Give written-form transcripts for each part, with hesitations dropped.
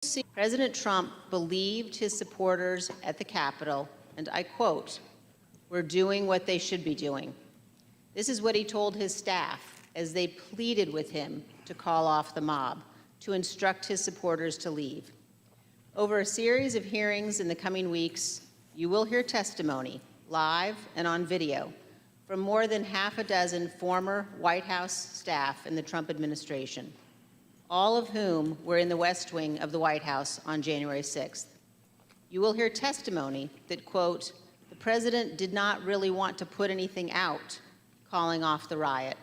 see, President Trump believed his supporters at the Capitol, and I quote, "We're doing what they should be doing." This is what he told his staff as they pleaded with him to call off the mob, to instruct his supporters to leave. Over a series of hearings in the coming weeks, you will hear testimony, live and on video, from more than half a dozen former White House staff in the Trump administration, all of whom were in the West Wing of the White House on January 6th. You will hear testimony that, quote, "The president did not really want to put anything out, calling off the riot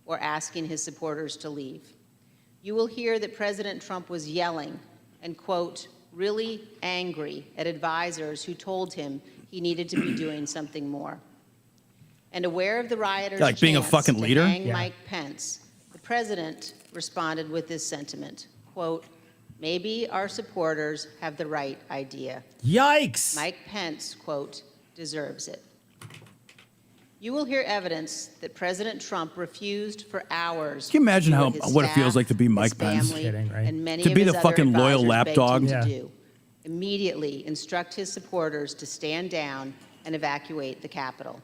or asking his supporters to leave." You will hear that President Trump was yelling and, quote, "really angry at advisors who told him he needed to be doing something more." And aware of the rioters' like being a chance fucking to leader? hang Yeah. Mike Pence, the president responded with this sentiment, quote, "Maybe our supporters have the right idea." Yikes! Mike Pence, quote, "deserves it." You will hear evidence that President Trump refused for hours. Can you imagine to do how his what it feels staff, like to be Mike his Pence? family, Kidding, right? and many To of be his the other fucking loyal advisors lapdog? begged him to Yeah. do. Immediately instruct his supporters to stand down and evacuate the Capitol.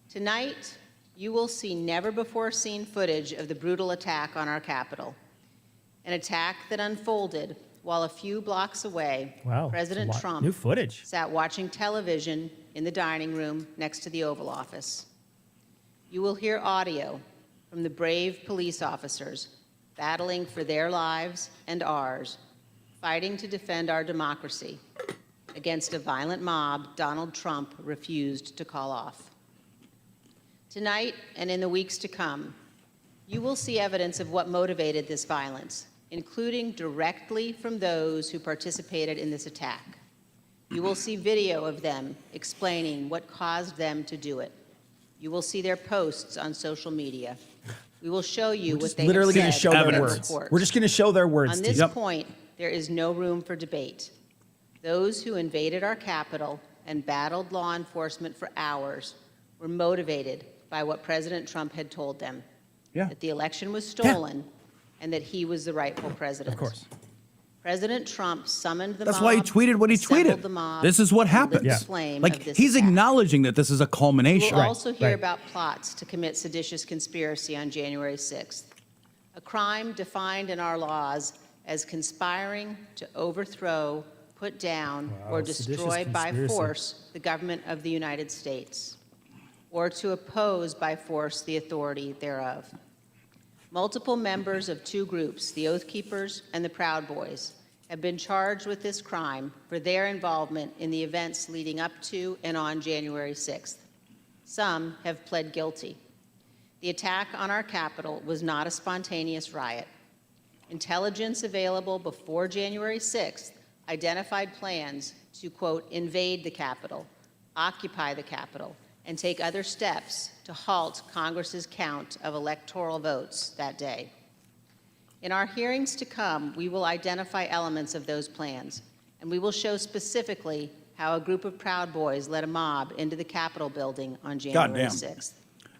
Tonight, you will see never-before-seen footage of the brutal attack on our Capitol, an attack that unfolded while a few blocks away, Wow, President that's a lot. Trump New footage. sat watching television in the dining room next to the Oval Office. You will hear audio from the brave police officers battling for their lives and ours, fighting to defend our democracy against a violent mob Donald Trump refused to call off. Tonight and in the weeks to come, you will see evidence of what motivated this violence, including directly from those who participated in this attack. You will see video of them explaining what caused them to do it. You will see their posts on social media. We will show you what they Literally have going to said show in their their words. report. We're just going to show their words. On to this you. point, there is no room for debate. Those who invaded our Capitol and battled law enforcement for hours were motivated by what President Trump had told them, that the election was stolen and that he was the rightful president. Of course. President Trump summoned the mob. That's why he tweeted what he assembled tweeted. the mob, This is what and happened. lit the flame Like, of this he's attack. acknowledging that this is a culmination. We'll also hear right. about plots to commit seditious conspiracy on January 6th, a crime defined in our laws as conspiring to overthrow, put down, or seditious destroy by conspiracy. force the government of the United States, or to oppose by force the authority thereof. Multiple members of two groups, the Oath Keepers and the Proud Boys, have been charged with this crime for their involvement in the events leading up to and on January 6th. Some have pled guilty. The attack on our Capitol was not a spontaneous riot. Intelligence available before January 6th identified plans to, quote, invade the Capitol, occupy the Capitol, and take other steps to halt Congress's count of electoral votes that day. In our hearings to come, we will identify elements of those plans, and we will show specifically how a group of Proud Boys led a mob into the Capitol building on January Goddamn. 6th.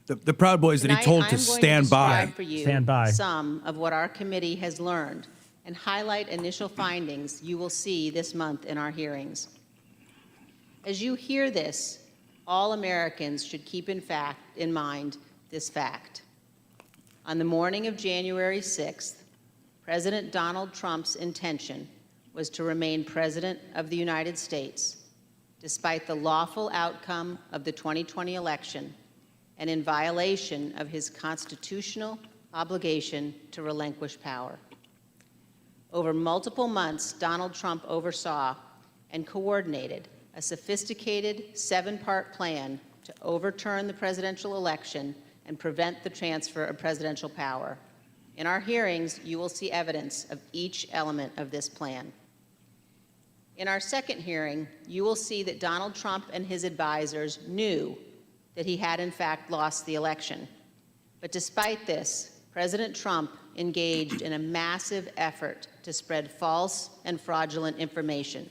The Proud Boys that he Tonight, told I'm to going stand by. describe for you Stand by. some of what our committee has learned and highlight initial findings you will see this month in our hearings. As you hear this, all Americans should keep in mind this fact. On the morning of January 6th, President Donald Trump's intention was to remain President of the United States, despite the lawful outcome of the 2020 election and in violation of his constitutional obligation to relinquish power. Over multiple months, Donald Trump oversaw and coordinated a sophisticated 7-part plan to overturn the presidential election and prevent the transfer of presidential power. In our hearings, you will see evidence of each element of this plan. In our second hearing, you will see that Donald Trump and his advisors knew that he had in fact lost the election. But despite this, President Trump engaged in a massive effort to spread false and fraudulent information,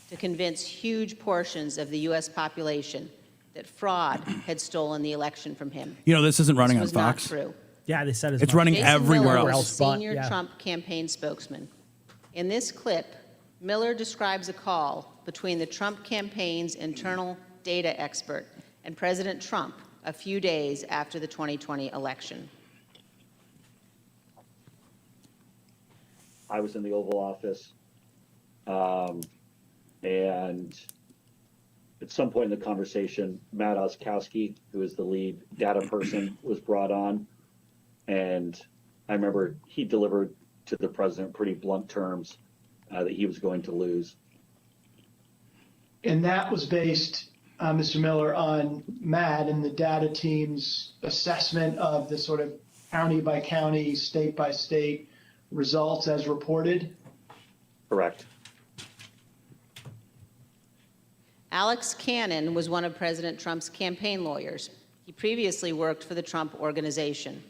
to convince huge portions of the U.S. population that fraud had stolen the election from him. You know, this isn't running This on was Fox. not true. Yeah, they said It's running Jason everywhere Miller else. was the senior Yeah. Trump campaign spokesman. In this clip, Miller describes a call between the Trump campaign's internal data expert and President Trump a few days after the 2020 election. I was in the Oval Office, and at some point in the conversation, Matt Oskowski, who is the lead data person, was brought on, and I remember he delivered to the president pretty blunt terms that he was going to lose. And that was based, Mr. Miller, on Matt and the data team's assessment of the sort of county by county, state by state results as reported? Correct. Alex Cannon was one of President Trump's campaign lawyers. He previously worked for the Trump Organization.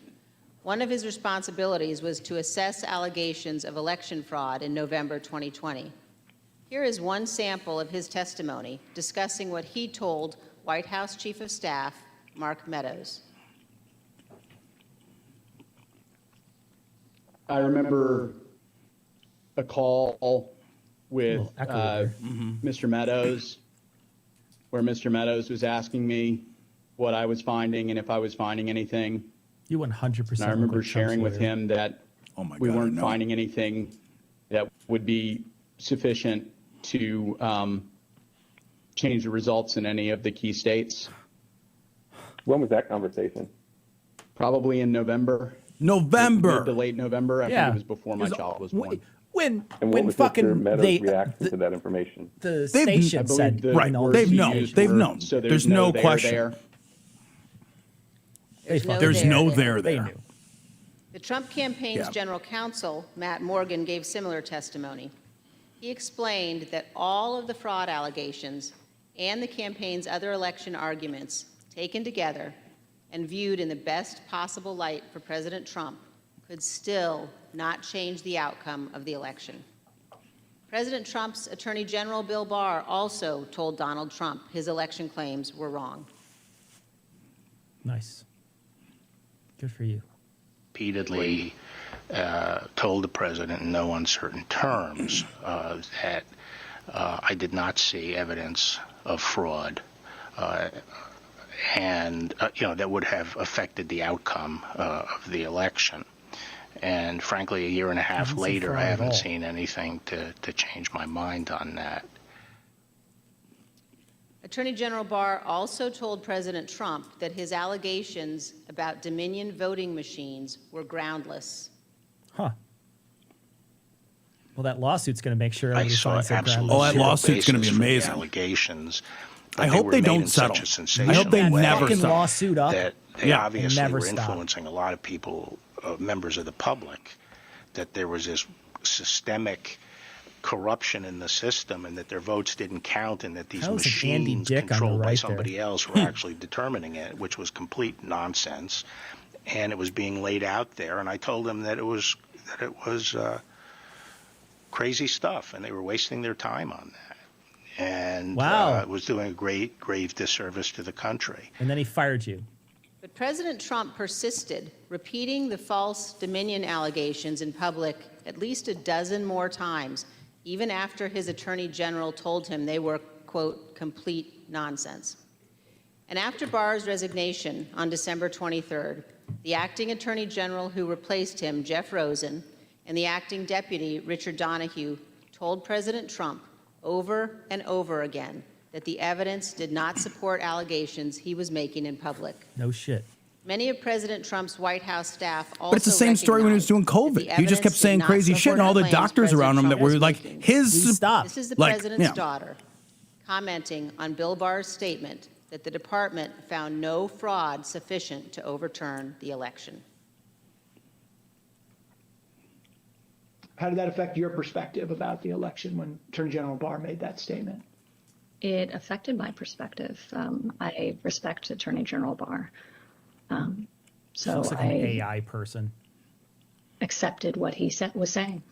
One of his responsibilities was to assess allegations of election fraud in November 2020. Here is one sample of his testimony discussing what he told White House Chief of Staff Mark Meadows. I remember a call with Mr. Meadows, where Mr. Meadows was asking me what I was finding and if I was finding anything. You 100%. And I remember sharing with him that we weren't finding anything that would be sufficient to change the results in any of the key states. When was that conversation? Probably in November. Mid to late November. I think Yeah. it was before my child was born. When And what was fucking Mr. Meadows' they reaction to that information? the They've- station I believe said the Right, words they've he known. used They've were, known. So There's no there question. there. they fucking There's there no there. they there. knew. The Trump campaign's Yeah. general counsel, Matt Morgan, gave similar testimony. He explained that all of the fraud allegations and the campaign's other election arguments, taken together and viewed in the best possible light for President Trump, could still not change the outcome of the election. President Trump's Attorney General Bill Barr also told Donald Trump his election claims were wrong. Nice. Good for you. Repeatedly told the president in no uncertain terms that I did not see evidence of fraud and that would have affected the outcome of the election. And frankly, a year and a half Didn't see later, fraud I at haven't all. seen anything to change my mind on that. Attorney General Barr also told President Trump that his allegations about Dominion voting machines were groundless. Huh. Well, that lawsuit's going to make sure I everybody saw finds their absolutely ground. Oh, that zero lawsuit's gonna be basis for the amazing. allegations. I but hope were they made don't in such settle. a sensational I hope they way never fucking settle. lawsuit up. that they Yeah. obviously Never were stop. influencing a lot of people, members of the public, that there was this systemic corruption in the system and that their votes didn't count and that these That was an Andy machines Dick on the controlled by right somebody there. else were actually determining it, which was complete nonsense. And it was being laid out there. And I told them that it was crazy stuff and they were wasting their time on that. And Wow. it was doing a grave disservice to the country. And then he fired you. But President Trump persisted, repeating the false Dominion allegations in public at least a dozen more times, even after his attorney general told him they were, quote, complete nonsense. And after Barr's resignation on December 23rd, the acting attorney general who replaced him, Jeff Rosen, and the acting deputy, Richard Donahue, told President Trump over and over again that the evidence did not support allegations he was making in public. No shit. Many of President Trump's White House staff also But it's the same story when he was doing recognized that COVID. the He just kept evidence saying did not crazy shit, and all the support claims doctors around him President that were Trump like, was making. his, Please stop. This is the like, president's yeah. daughter commenting on Bill Barr's statement that the department found no fraud sufficient to overturn the election. How did that affect your perspective about the election when Attorney General Barr made that statement? It affected my perspective. I respect Attorney General Barr. So Looks like an I AI person. accepted what he was saying.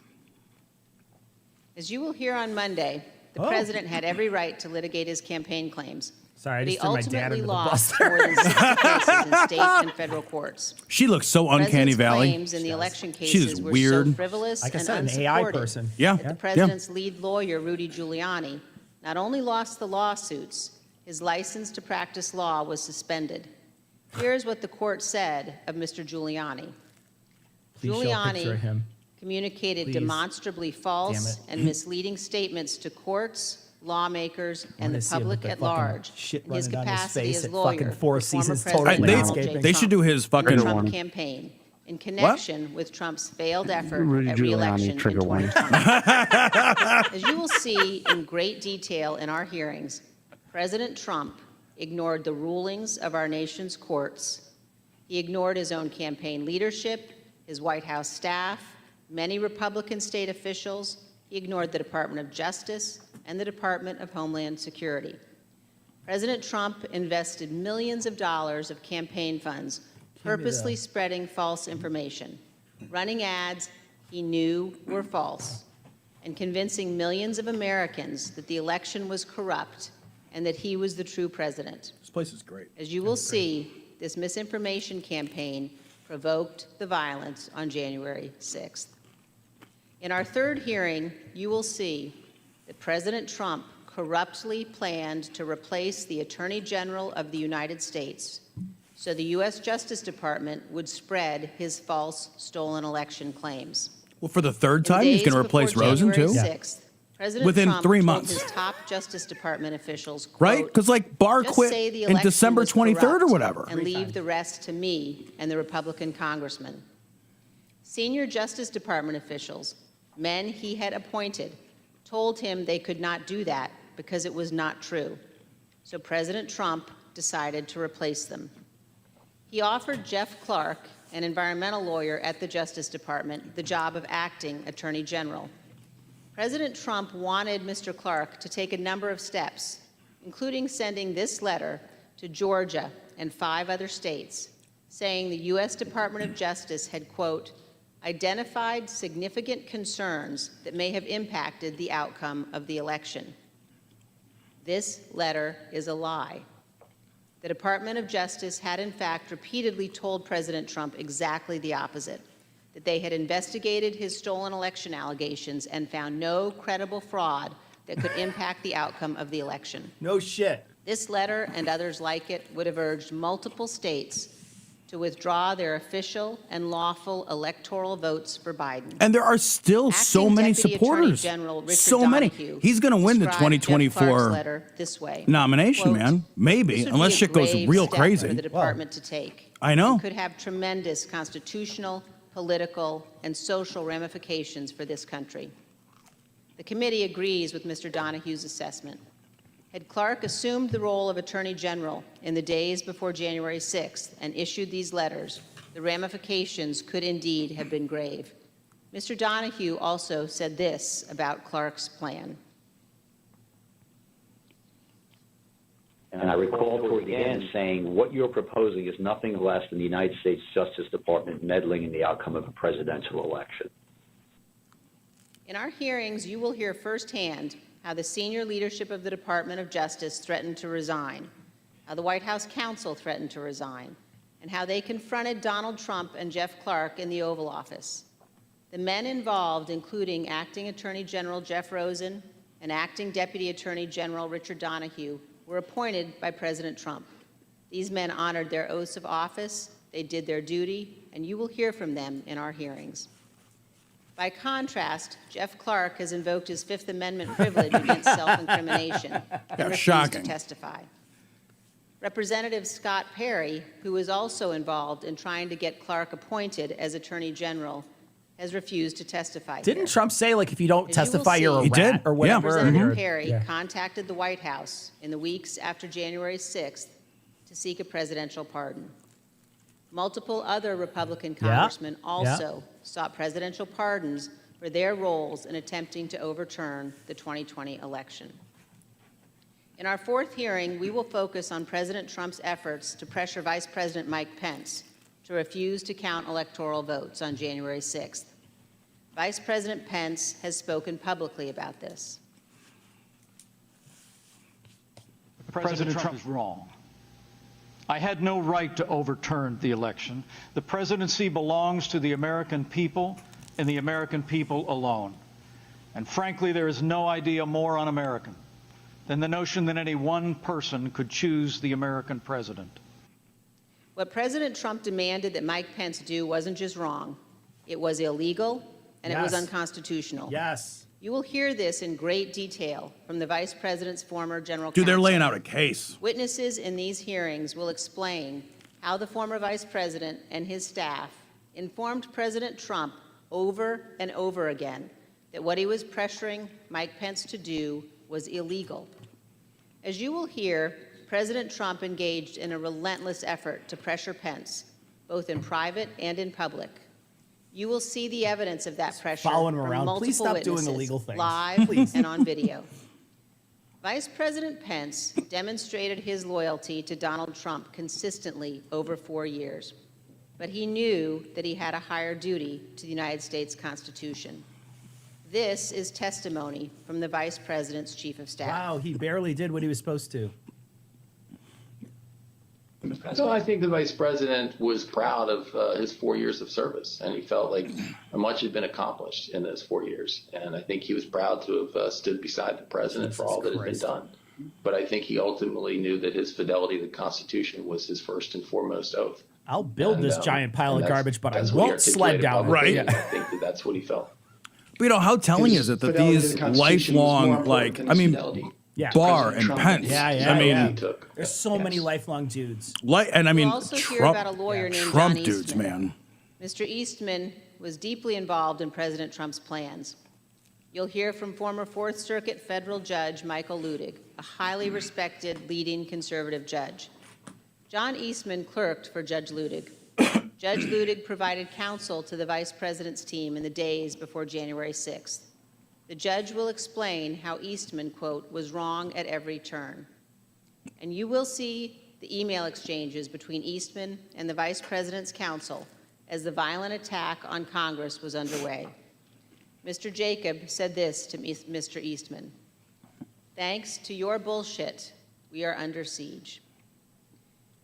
As you will hear on Monday, the president had every right to litigate his campaign claims, Sorry, I But he just threw my dad ultimately under the bus lost there. more than 60 cases in state and federal courts. She looks so uncanny President's valley. claims in the election She's cases were so weird. frivolous Like I and said, an unsupported AI person. Yeah. that the president's lead lawyer, Rudy Giuliani, not only lost the lawsuits, his license to practice law was suspended. Here's what the court said of Mr. Giuliani. Please show a picture of him. Communicated Please. demonstrably false Damn it. and misleading statements to courts, lawmakers, and wanna the see him with public the at fucking large shit in his running down his capacity face as at lawyer fucking Four for former Seasons President Total They- Donald J. Landscaping. they should do his Trump, fucking- the Trump campaign in connection with Trump's failed effort at re-election in 2020. As you will see in great detail in our hearings, President Trump ignored the rulings of our nation's courts. He ignored his own campaign leadership, his White House staff, many Republican state officials. He ignored the Department of Justice and the Department of Homeland Security. President Trump invested millions of dollars of campaign funds purposely spreading false information, running ads he knew were false, and convincing millions of Americans that the election was corrupt and that he was the true president. This place is great. As you will see, this misinformation campaign provoked the violence on January 6th. In our third hearing, you will see that President Trump corruptly planned to replace the Attorney General of the United States so the U.S. Justice Department would spread his false stolen election claims. Well, for the third In the time, he's going to days replace before Rosen January too, 6th, President Within Trump 3 told months. his top Justice Department officials, right? quote, Because like Barr "Just quit say the in election December was 23rd or corrupt whatever. and leave the rest to me and the Republican congressman." Senior Justice Department officials, men he had appointed, told him they could not do that because it was not true. So President Trump decided to replace them. He offered Jeff Clark, an environmental lawyer at the Justice Department, the job of acting Attorney General. President Trump wanted Mr. Clark to take a number of steps, including sending this letter to Georgia and 5 other states, saying the U.S. Department of Justice had, quote, identified significant concerns that may have impacted the outcome of the election. This letter is a lie. The Department of Justice had, in fact, repeatedly told President Trump exactly the opposite, that they had investigated his stolen election allegations and found no credible fraud that could impact the outcome of the election. No shit. This letter and others like it would have urged multiple states to withdraw their official and lawful electoral votes for Biden. And there are still so Acting many Deputy supporters. Attorney General Richard So many. Donahue He's going to win the described Jeff Clark's 2024 letter this way, nomination, quote, man. Maybe, "This would unless be a shit goes grave real step crazy. for the department to take. I know. It could have tremendous constitutional, political, and social ramifications for this country." The committee agrees with Mr. Donahue's assessment. Had Clark assumed the role of Attorney General in the days before January 6th and issued these letters, the ramifications could indeed have been grave. Mr. Donahue also said this about Clark's plan. And I recall toward the end saying, what you're proposing is nothing less than the United States Justice Department meddling in the outcome of a presidential election. In our hearings, you will hear firsthand how the senior leadership of the Department of Justice threatened to resign, how the White House counsel threatened to resign, and how they confronted Donald Trump and Jeff Clark in the Oval Office. The men involved, including Acting Attorney General Jeff Rosen and Acting Deputy Attorney General Richard Donahue, were appointed by President Trump. These men honored their oaths of office, they did their duty, and you will hear from them in our hearings. By contrast, Jeff Clark has invoked his Fifth Amendment privilege against self-incrimination and refused shocking. to testify. Representative Scott Perry, who is also involved in trying to get Clark appointed as Attorney General, has refused to testify. Didn't here. Trump say, like, if you don't As you will testify, you're a see- He rat did. or Yeah. whatever? Representative Or- Perry Yeah. contacted the White House in the weeks after January 6th to seek a presidential pardon. Multiple other Republican congressmen also sought presidential pardons for their roles in attempting to overturn the 2020 election. In our fourth hearing, we will focus on President Trump's efforts to pressure Vice President Mike Pence to refuse to count electoral votes on January 6th. Vice President Pence has spoken publicly about this. President Trump is wrong. I had no right to overturn the election. The presidency belongs to the American people and the American people alone. And frankly, there is no idea more un-American than the notion that any one person could choose the American president. What President Trump demanded that Mike Pence do wasn't just wrong, it was illegal and it was unconstitutional. Yes. You will hear this in great detail from the Vice President's former general counsel. Dude, they're laying out a case. Witnesses in these hearings will explain how the former Vice President and his staff informed President Trump over and over again that what he was pressuring Mike Pence to do was illegal. As you will hear, President Trump engaged in a relentless effort to pressure Pence, both in private and in public. You will see the evidence of that pressure Following him from around. multiple Please stop witnesses, doing illegal things. live Please. and on video. Vice President Pence demonstrated his loyalty to Donald Trump consistently over 4 years, but he knew that he had a higher duty to the United States Constitution. This is testimony from the Vice President's Chief of Staff. Wow, he barely did what he was supposed to. So I think the vice president was proud of his 4 years of service, and he felt like much had been accomplished in those 4 years. And I think he was proud to have stood beside the president for all that had been done. But I think he ultimately knew that his fidelity to the Constitution was his first and foremost oath. I'll build this giant pile of that's- garbage, but I that's what he won't sled articulated down it. publicly, Right. and I think that that's what he felt. But you know, how telling His is it that fidelity to these the Constitution was more lifelong, important like, than I his mean, fidelity. Yeah. Barr President and Trump Pence. Yeah, I mean, he took. There's so many Yes. lifelong dudes. and I mean, We'll also hear Trump, about a lawyer named Trump John dudes, Eastman. man. Mr. Eastman was deeply involved in President Trump's plans. You'll hear from former Fourth Circuit federal judge Michael Ludig, a highly respected leading conservative judge. John Eastman clerked for Judge Ludig. Judge Ludig provided counsel to the vice president's team in the days before January 6th. The judge will explain how Eastman, quote, was wrong at every turn. And you will see the email exchanges between Eastman and the vice president's counsel as the violent attack on Congress was underway. Mr. Jacob said this to Mr. Eastman: "Thanks to your bullshit, we are under siege."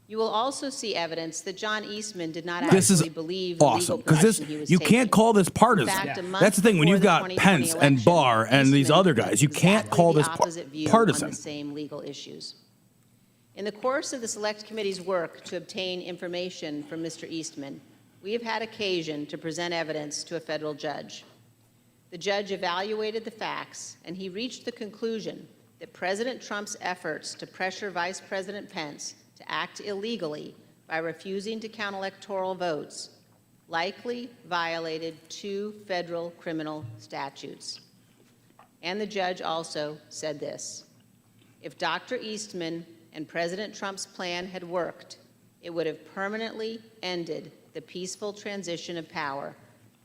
You will also see evidence that John Eastman did not This is actually believe the awesome, legal because position he was you taking. can't call this partisan. In fact, a month That's the thing, when before you've the got 2020 Pence and election, Barr and these Eastman other guys, you can't exactly call the this opposite view partisan. on the same legal issues. In the course of the Select Committee's work to obtain information from Mr. Eastman, we have had occasion to present evidence to a federal judge. The judge evaluated the facts, and he reached the conclusion that President Trump's efforts to pressure Vice President Pence to act illegally by refusing to count electoral votes likely violated 2 federal criminal statutes. And the judge also said this: if Dr. Eastman and President Trump's plan had worked, it would have permanently ended the peaceful transition of power,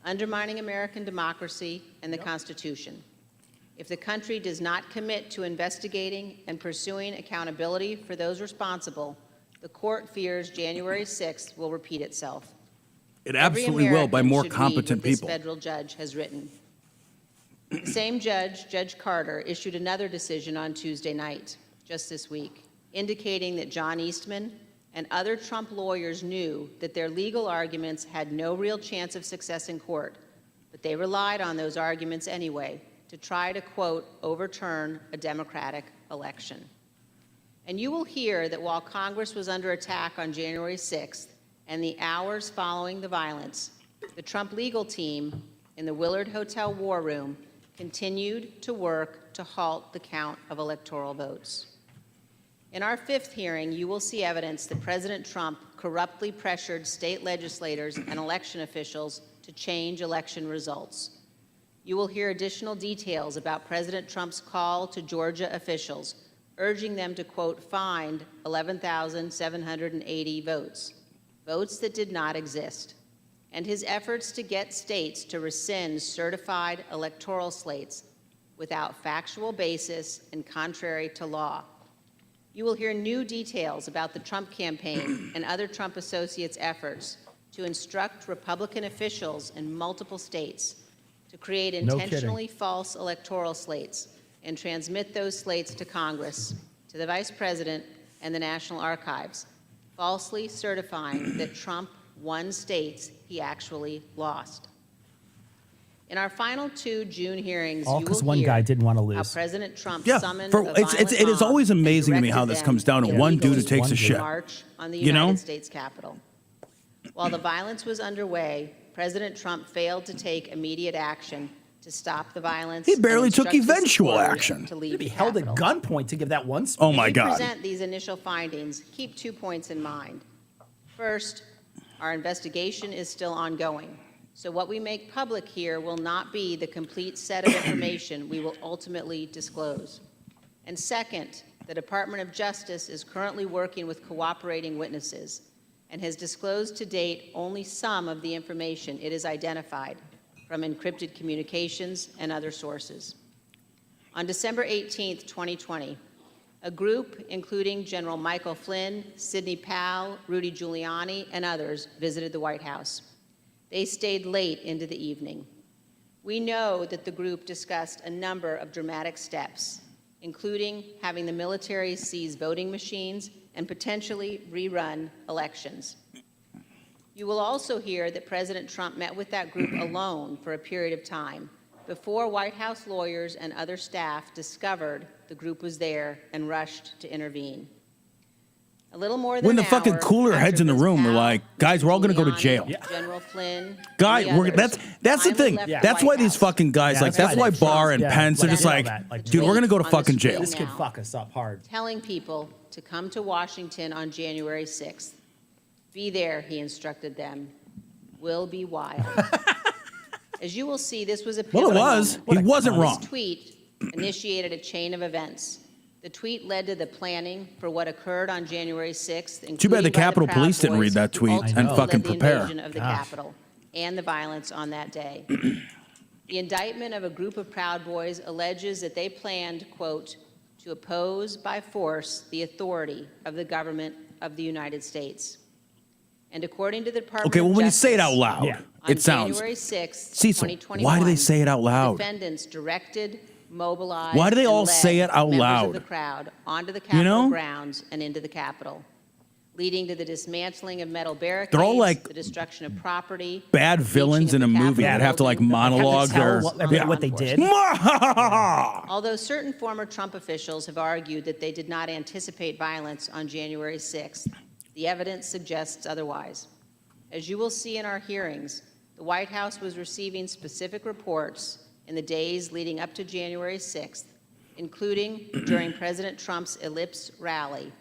undermining American democracy and the Constitution. If the country does not commit to investigating and pursuing accountability for those responsible, the court fears January 6th will repeat itself. It Every absolutely will, by American more should read competent what this people. federal judge has written. The same judge, Judge Carter, issued another decision on Tuesday night, just this week, indicating that John Eastman and other Trump lawyers knew that their legal arguments had no real chance of success in court, but they relied on those arguments anyway to try to, quote, overturn a Democratic election. And you will hear that while Congress was under attack on January 6th and the hours following the violence, the Trump legal team in the Willard Hotel War Room continued to work to halt the count of electoral votes. In our 5th hearing, you will see evidence that President Trump corruptly pressured state legislators and election officials to change election results. You will hear additional details about President Trump's call to Georgia officials, urging them to, quote, find 11,780 votes, votes that did not exist, and his efforts to get states to rescind certified electoral slates without factual basis and contrary to law. You will hear new details about the Trump campaign and other Trump associates' efforts to instruct Republican officials in multiple states to create intentionally false electoral slates and transmit those slates to Congress to the Vice President and the National Archives, falsely certifying that Trump won states he actually lost. In our final 2 June hearings, All you because will one hear guy didn't want to how lose. President Trump Yeah, summoned for, a violent it is mob always and amazing to me directed how this them comes down to to one dude who illegally takes a shit. march on the You United know? States Capitol. While the violence was underway, President Trump failed to take immediate action to stop the violence. He barely and took instruct his eventual supporters action. To leave He'd be the held at Capitol. gunpoint to give that one speech. Oh my As we God. present these initial findings, keep 2 points in mind. First, our investigation is still ongoing, so what we make public here will not be the complete set of information we will ultimately disclose. And second, the Department of Justice is currently working with cooperating witnesses and has disclosed to date only some of the information it has identified from encrypted communications and other sources. On December 18th, 2020, a group, including General Michael Flynn, Sidney Powell, Rudy Giuliani, and others, visited the White House. They stayed late into the evening. We know that the group discussed a number of dramatic steps, including having the military seize voting machines and potentially rerun elections. You will also hear that President Trump met with that group alone for a period of time before White House lawyers and other staff discovered the group was there and rushed to intervene. A little more than When the an fucking hour cooler after heads in the Ms. room were Powell, like, guys, we're all going to go to Giuliani, jail. General Flynn, Guy, and the others that's the finally thing. left the That's White why these House. fucking guys, Yeah, like, that's why President Barr Trump and Pence are just let like, it all dude, we're going to go to on the fucking screen jail. This could now. fuck us up hard. Telling people to come to Washington on January 6th. Be there, he instructed them. Will be wild. As you will see, this was a pivotal Well, it was. moment. He wasn't This wrong. tweet initiated a chain of events. The tweet led to the planning for what occurred on January 6th. Too bad including the by Capitol Proud Police didn't Boys, read that who tweet ultimately and fucking led the prepare. invasion of the Capitol and the violence on that day. The indictment of a group of Proud Boys alleges that they planned, quote, to oppose by force the authority of the government of the United States. And according to the Department Okay, well, of when you Justice, say it out loud, Yeah. on it sounds. January 6th, Cecil, 2021, why do they say it out loud? Defendants directed, mobilized, Why do they and all led say it out members loud? of the crowd onto the Capitol You know? grounds and into the Capitol, leading to the dismantling of metal barricades, They're all like the destruction of property, bad breaching villains of in the a movie Capitol that have to like building, monologue Tell their. what they did. Although certain former Trump officials have argued that they did not anticipate violence on January 6th, the evidence suggests otherwise. As you will see in our hearings, the White House was receiving specific reports in the days leading up to January 6th, including during President Trump's Ellipse rally,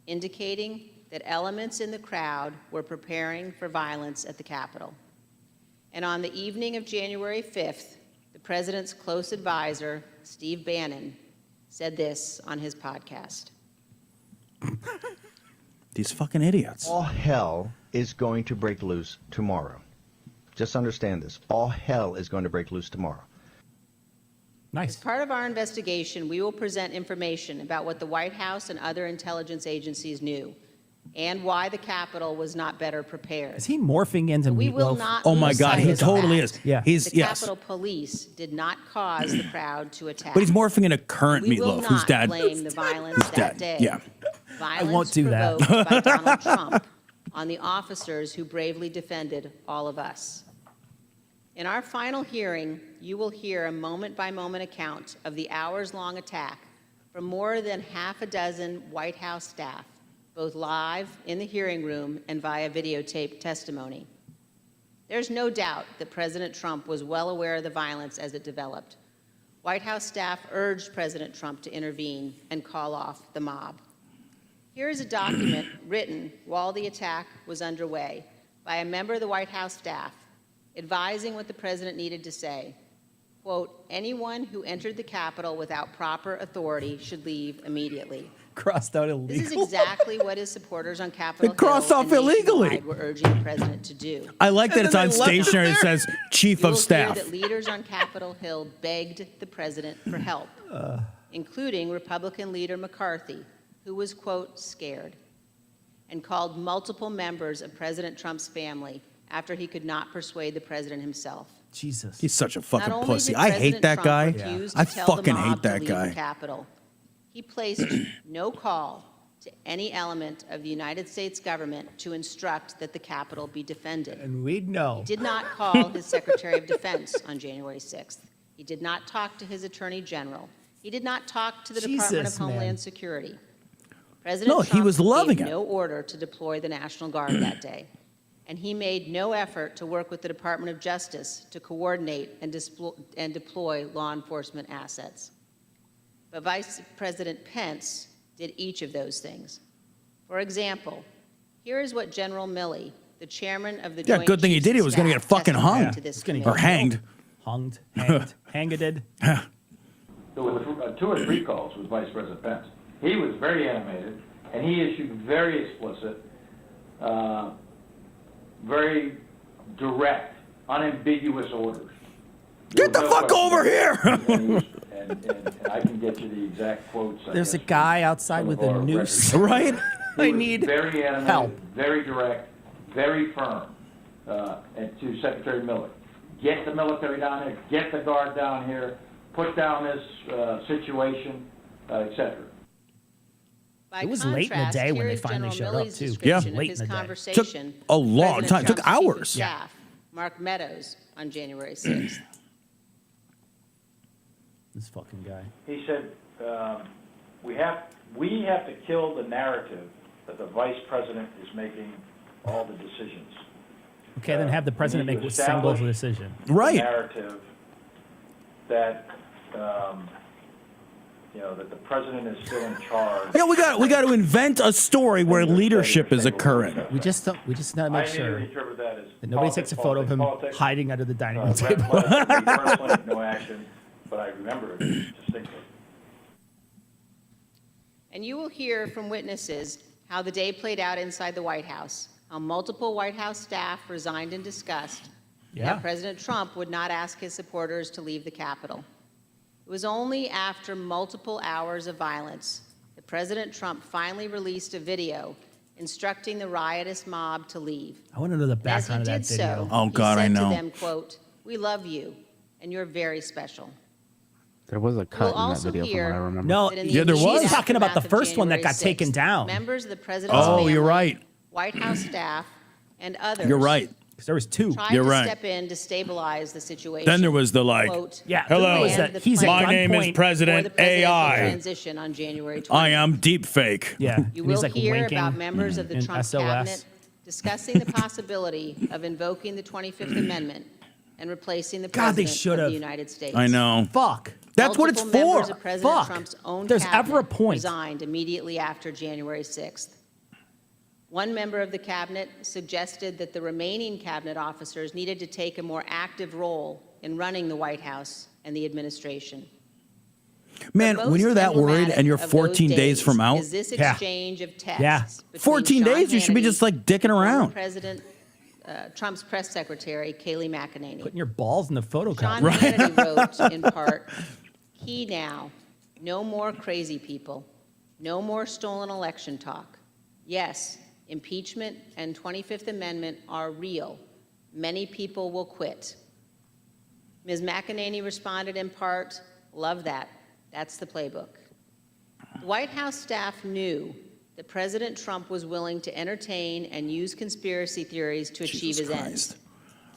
indicating that elements in the crowd were preparing for violence at the Capitol. And on the evening of January 5th, the president's close advisor, Steve Bannon, said this on his podcast. These fucking idiots. All hell is going to break loose tomorrow. Just understand this. All hell is going to break loose tomorrow. As Nice. part of our investigation, we will present information about what the White House and other intelligence agencies knew and why the Capitol was not better prepared. Is he morphing into We will Meatloaf? not Oh my lose God, sight he of the totally fact is. Yeah. He's The yes, Capitol Police did not cause the crowd to attack. but he's morphing into current We will Meatloaf, not who's dead. blame the violence Who's that dead. day. Yeah. Violence won't do that. provoked by Donald Trump on the officers who bravely defended all of us. In our final hearing, you will hear a moment-by-moment account of the hours-long attack from more than half a dozen White House staff, both live in the hearing room and via videotape testimony. There's no doubt that President Trump was well aware of the violence as it developed. White House staff urged President Trump to intervene and call off the mob. Here is a document written while the attack was underway by a member of the White House staff advising what the president needed to say. Quote, anyone who entered the Capitol without proper authority should leave immediately. Crossed out illegal. This is exactly what his supporters on Capitol It crossed Hill off and illegally. nationwide were urging the president to do. I like that And it's then on they left it stationery. It there. says Chief You will of Staff. hear that leaders on Capitol Hill begged the president for help, including Republican leader McCarthy, who was, quote, scared, and called multiple members of President Trump's family after he could not persuade the president himself. Jesus. He's such a Not fucking only pussy. did I President hate that Trump guy. refuse to I tell the fucking mob hate to that leave guy. the Capitol, He placed no call to any element of the United States government to instruct that the Capitol be defended. And we'd know. He did not call his Secretary of Defense on January 6th. He did not talk to his Attorney General. He did not talk to the Department of Homeland Security. President No, Trump he was loving gave it. no order to deploy the National Guard that day. And he made no effort to work with the Department of Justice to coordinate and deploy law enforcement assets. But Vice President Pence did each of those things. For example, here is what General Milley, the chairman of the Yeah, Joint good thing he Chiefs did. He of was going to Staff, get fucking testified hung to this gonna committee. or hanged. Hanged, hanged. There was 2 or 3 calls with Vice President Pence. He was very animated, and he issued very explicit, very direct, unambiguous orders. Get the fuck over here! and I can get you the exact quotes. There's a guy outside with a noose. Right? I need very animated, help. very direct, very firm, and to Secretary Miller. Get the military down here, get the Guard down here, put down this situation, etc. By It was late in the contrast, day when here they is finally General showed up, Milley's too. description of Late his in the day. conversation Took a long with time. Took President Trump's Chief of hours. Staff, Mark Meadows, on January 6th. This fucking guy. He said, we have to kill the narrative that the vice president is making all the decisions. Okay, then have the president we make need a to single establish decision. Right. The narrative that, that the president is still in charge. Yeah, we got to invent a story where leadership is occurring. We just gotta I make sure immediately interpret that as that nobody takes a photo of him politics. hiding under the dining room Red table. flag, me personally, no action, but I remember it distinctly. And you will hear from witnesses how the day played out inside the White House, how multiple White House staff resigned in disgust, and how President Trump would not ask his supporters to leave the Capitol. It was only after multiple hours of violence that President Trump finally released a video instructing the riotous mob to leave. I want to know the As he background of that did video. so, Oh, God, he I said know. to them, quote, "We love you, and you're very special." There was a cut in that also video from what I hear remember. No, that in the Yeah, there was. immediate He's talking about the aftermath of first one that January got taken 6th, down. Members of the president's Oh, family, you're right. White House staff, and others You're right. 'Cause there was 2. tried You're to right. step in to stabilize the situation. Then there was the like, Quote, Yeah, hello, there was that he's at my name is gunpoint. for President the presidential AI. transition on January 20th. I am deep fake. Yeah, You and he's will like hear winking about members of the in Trump SOS. cabinet discussing the possibility of invoking the 25th Amendment and replacing the God, they President of should've. the United States. I know. Fuck. That's what it's Multiple members for. of President Fuck. Trump's own There's cabinet ever a point. resigned immediately after January 6th. One member of the cabinet suggested that the remaining cabinet officers needed to take a more active role in running the White House and the administration. Man, But when you're most that worried emblematic and you're of those 14 days from out, is this Yeah. exchange of texts Yeah. between 14 Sean days, you should be Hannity, just like dicking former around. President Trump's press secretary, Kayleigh McEnany. Putting your balls in the Sean photocopy. Hannity wrote in part, "He now, no more crazy people, no more stolen election talk. Yes, impeachment and 25th Amendment are real. Many people will quit." Ms. McEnany responded in part, "Love that. That's the playbook." The White House staff knew that President Trump was willing to entertain and use conspiracy theories to achieve Jesus his Christ. ends.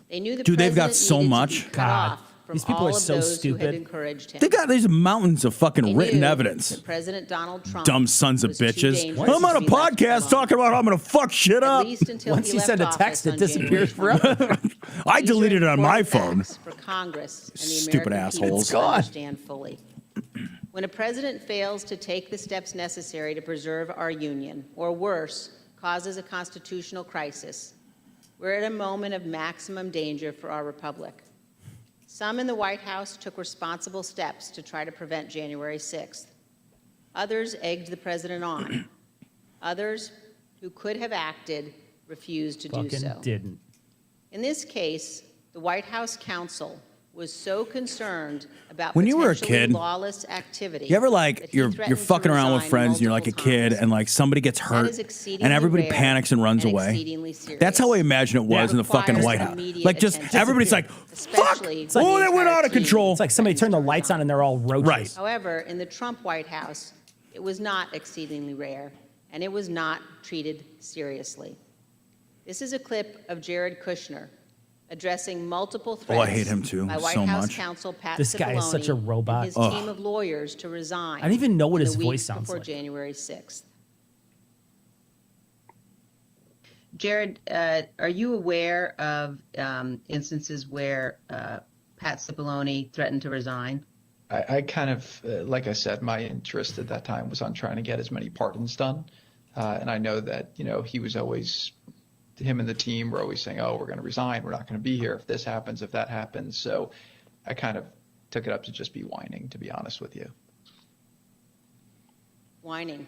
They knew the Dude, they've got president so needed to much. be cut God. off from These people all are of so those who had stupid. encouraged him. They got these mountains of fucking They written knew evidence. that President Donald Trump Dumb sons of was too bitches. dangerous I'm on to a be left podcast alone. talking about how I'm going to fuck shit At up. least until Once he you left send a office text, it on disappears January forever. I These are deleted it on my important phone. facts for Congress and the Stupid American people assholes. to God. understand fully. When a president fails to take the steps necessary to preserve our union, or worse, causes a constitutional crisis, we're at a moment of maximum danger for our republic. Some in the White House took responsible steps to try to prevent January 6th. Others egged the president on. Others, who could have acted, refused to do Fucking so. didn't. In this case, the White House counsel was so concerned about When you were a potentially kid, lawless activity. You ever that like he you're threatened to fucking around with resign friends and you're like a multiple kid times. and like somebody gets That hurt is exceedingly and everybody rare panics and runs and away. exceedingly serious. That's how I imagine it was Yeah. in the fucking Requires White House. immediate Like just attention. everybody's like, fuck! Especially like Oh, the that went entire out of team. control. It's like somebody turned the lights on and they're all roaches. Right. However, in the Trump White House, It was not exceedingly rare, and it was not treated seriously. This is a clip of Jared Kushner addressing multiple threats I hate him too, by White so House much. counsel Pat This guy is such a Cipollone robot. and his Ugh. team of lawyers to resign. I don't even know what in his the voice weeks sounds before like. January 6th. Jared, are you aware of instances where Pat Cipollone threatened to resign? I kind of, like I said, my interest at that time was on trying to get as many pardons done. And I know that, he was always, him and the team were always saying, oh, we're going to resign. We're not going to be here if this happens, if that happens. So I kind of took it up to just be whining, to be honest with you. Whining.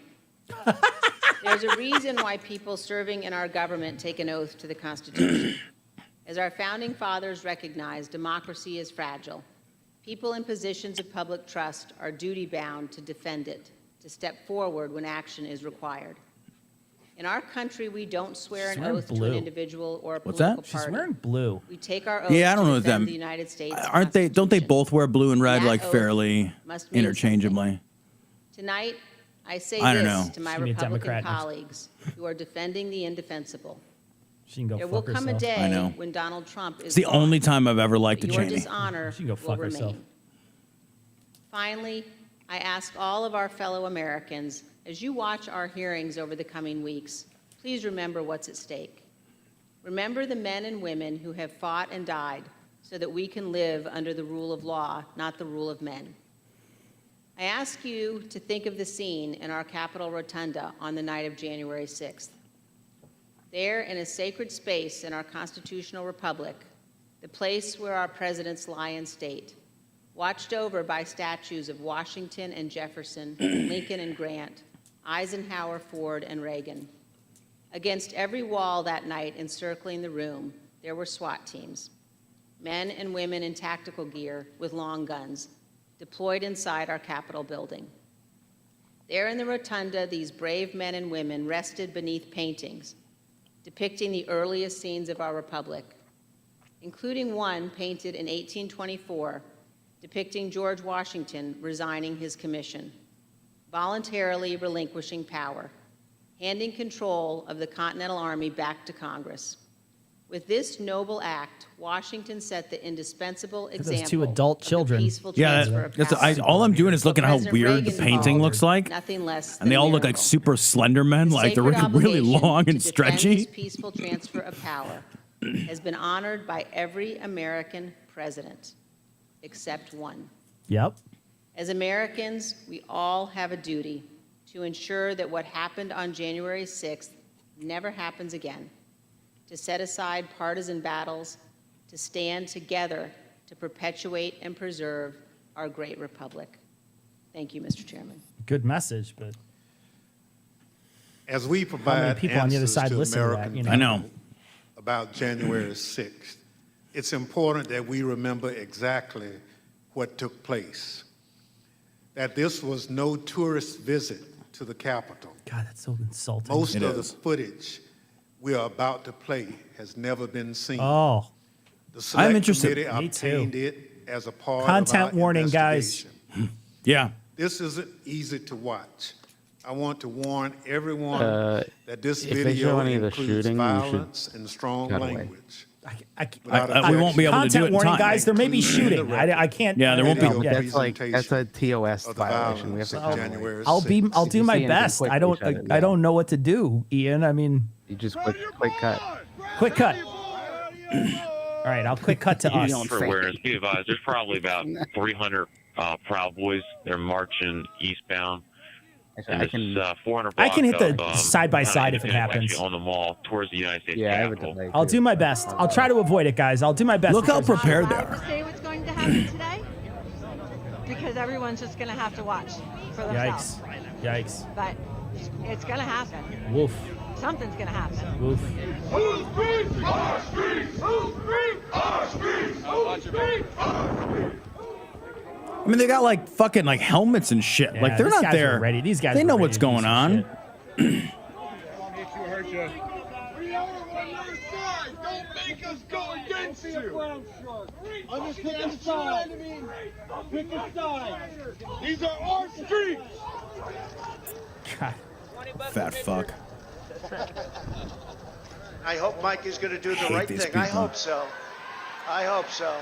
There's a reason why people serving in our government take an oath to the Constitution. As our founding fathers recognized, democracy is fragile. People in positions of public trust are duty-bound to defend it, to step forward when action is required. In our country, we don't swear an oath to an individual or a political party. She's wearing blue. We take our oath Yeah, I don't to know if defend that. the United States Aren't they? Don't they both wear blue and red That like oath fairly must mean interchangeably? Tonight, I say I don't this know. to my She's gonna be a Republican Democrat next. colleagues who are defending the indefensible. She can go There fuck will come a herself. I day know. when Donald Trump is It's the gone, only time I've ever liked a but your Cheney. dishonor She can go will fuck remain. herself. Finally, I ask all of our fellow Americans, as you watch our hearings over the coming weeks, please remember what's at stake. Remember the men and women who have fought and died so that we can live under the rule of law, not the rule of men. I ask you to think of the scene in our Capitol Rotunda on the night of January 6th. There, in a sacred space in our constitutional republic, the place where our presidents lie in state, watched over by statues of Washington and Jefferson, Lincoln and Grant, Eisenhower, Ford, and Reagan. Against every wall that night encircling the room, there were SWAT teams, men and women in tactical gear with long guns, deployed inside our Capitol building. There in the rotunda, these brave men and women rested beneath paintings depicting the earliest scenes of our republic, including one painted in 1824 depicting George Washington resigning his commission, voluntarily relinquishing power, handing control of the Continental Army back to Congress. With this noble act, Washington set the indispensable Those example two adult of the children. peaceful Yeah, transfer of that's, power. all I'm doing is looking at how President weird the Reagan painting called looks like. nothing less And they than all look like miracle. super slender men, The like they're sacred really obligation long to and defend stretchy. this peaceful transfer of power has been honored by every American president, except one. Yep. As Americans, we all have a duty to ensure that what happened on January 6th never happens again, to set aside partisan battles, to stand together to perpetuate and preserve our great republic. Thank you, Mr. Chairman. Good message, but As we provide how many people on the other answers side to listen to that? American You know? I know. about January 6th, it's important that we remember exactly what took place. That this was no tourist visit to the Capitol. God, that's so insulting. Most of the footage we are about to play has never been seen. Oh, The Select I'm interested. Committee Me too. obtained it as a part Content of our warning, guys. investigation. Yeah. This isn't easy to watch. I want to warn everyone that this if they video show any of the includes shooting, you should violence and strong cut away. language. we won't be able to do content it in warning, time. guys. There may be shooting. I can't. Yeah, there won't be. No, that's a TOS of the violation. We have to violence cut of away. January I'll 6th. I'll If do you my see anything best. quick, I don't. shut it I down. don't know what to do, Ian. I mean, You just quick cut. quick cut. All right, I'll quick cut to us. For awareness, be advised, there's probably about 300 Proud Boys. They're marching eastbound. And I this can- is 400 I can hit block the of, side by side if it actually happens. on the mall towards the United States Yeah, I have a Capitol. delay. I'll do my best. I'll try to avoid it, guys. I'll do my best. Look how because- prepared they To are. say what's going to happen today because everyone's just going to have to watch for themselves. Yikes. But it's going to happen. Woof. Something's going to happen. Woof. Who's free? Our streets! Who's free? Our streets! Who's free? Our streets! I mean, they got like fucking like helmets and shit. Yeah, like they're these not guys there. are ready. These guys They are know ready what's to do going some on. shit. Don't make us go against you. I'm just picking a side. Pick a side. These are our streets. fat fuck. I hope Mike is going to do the hate right these thing. I people. hope so. I hope so.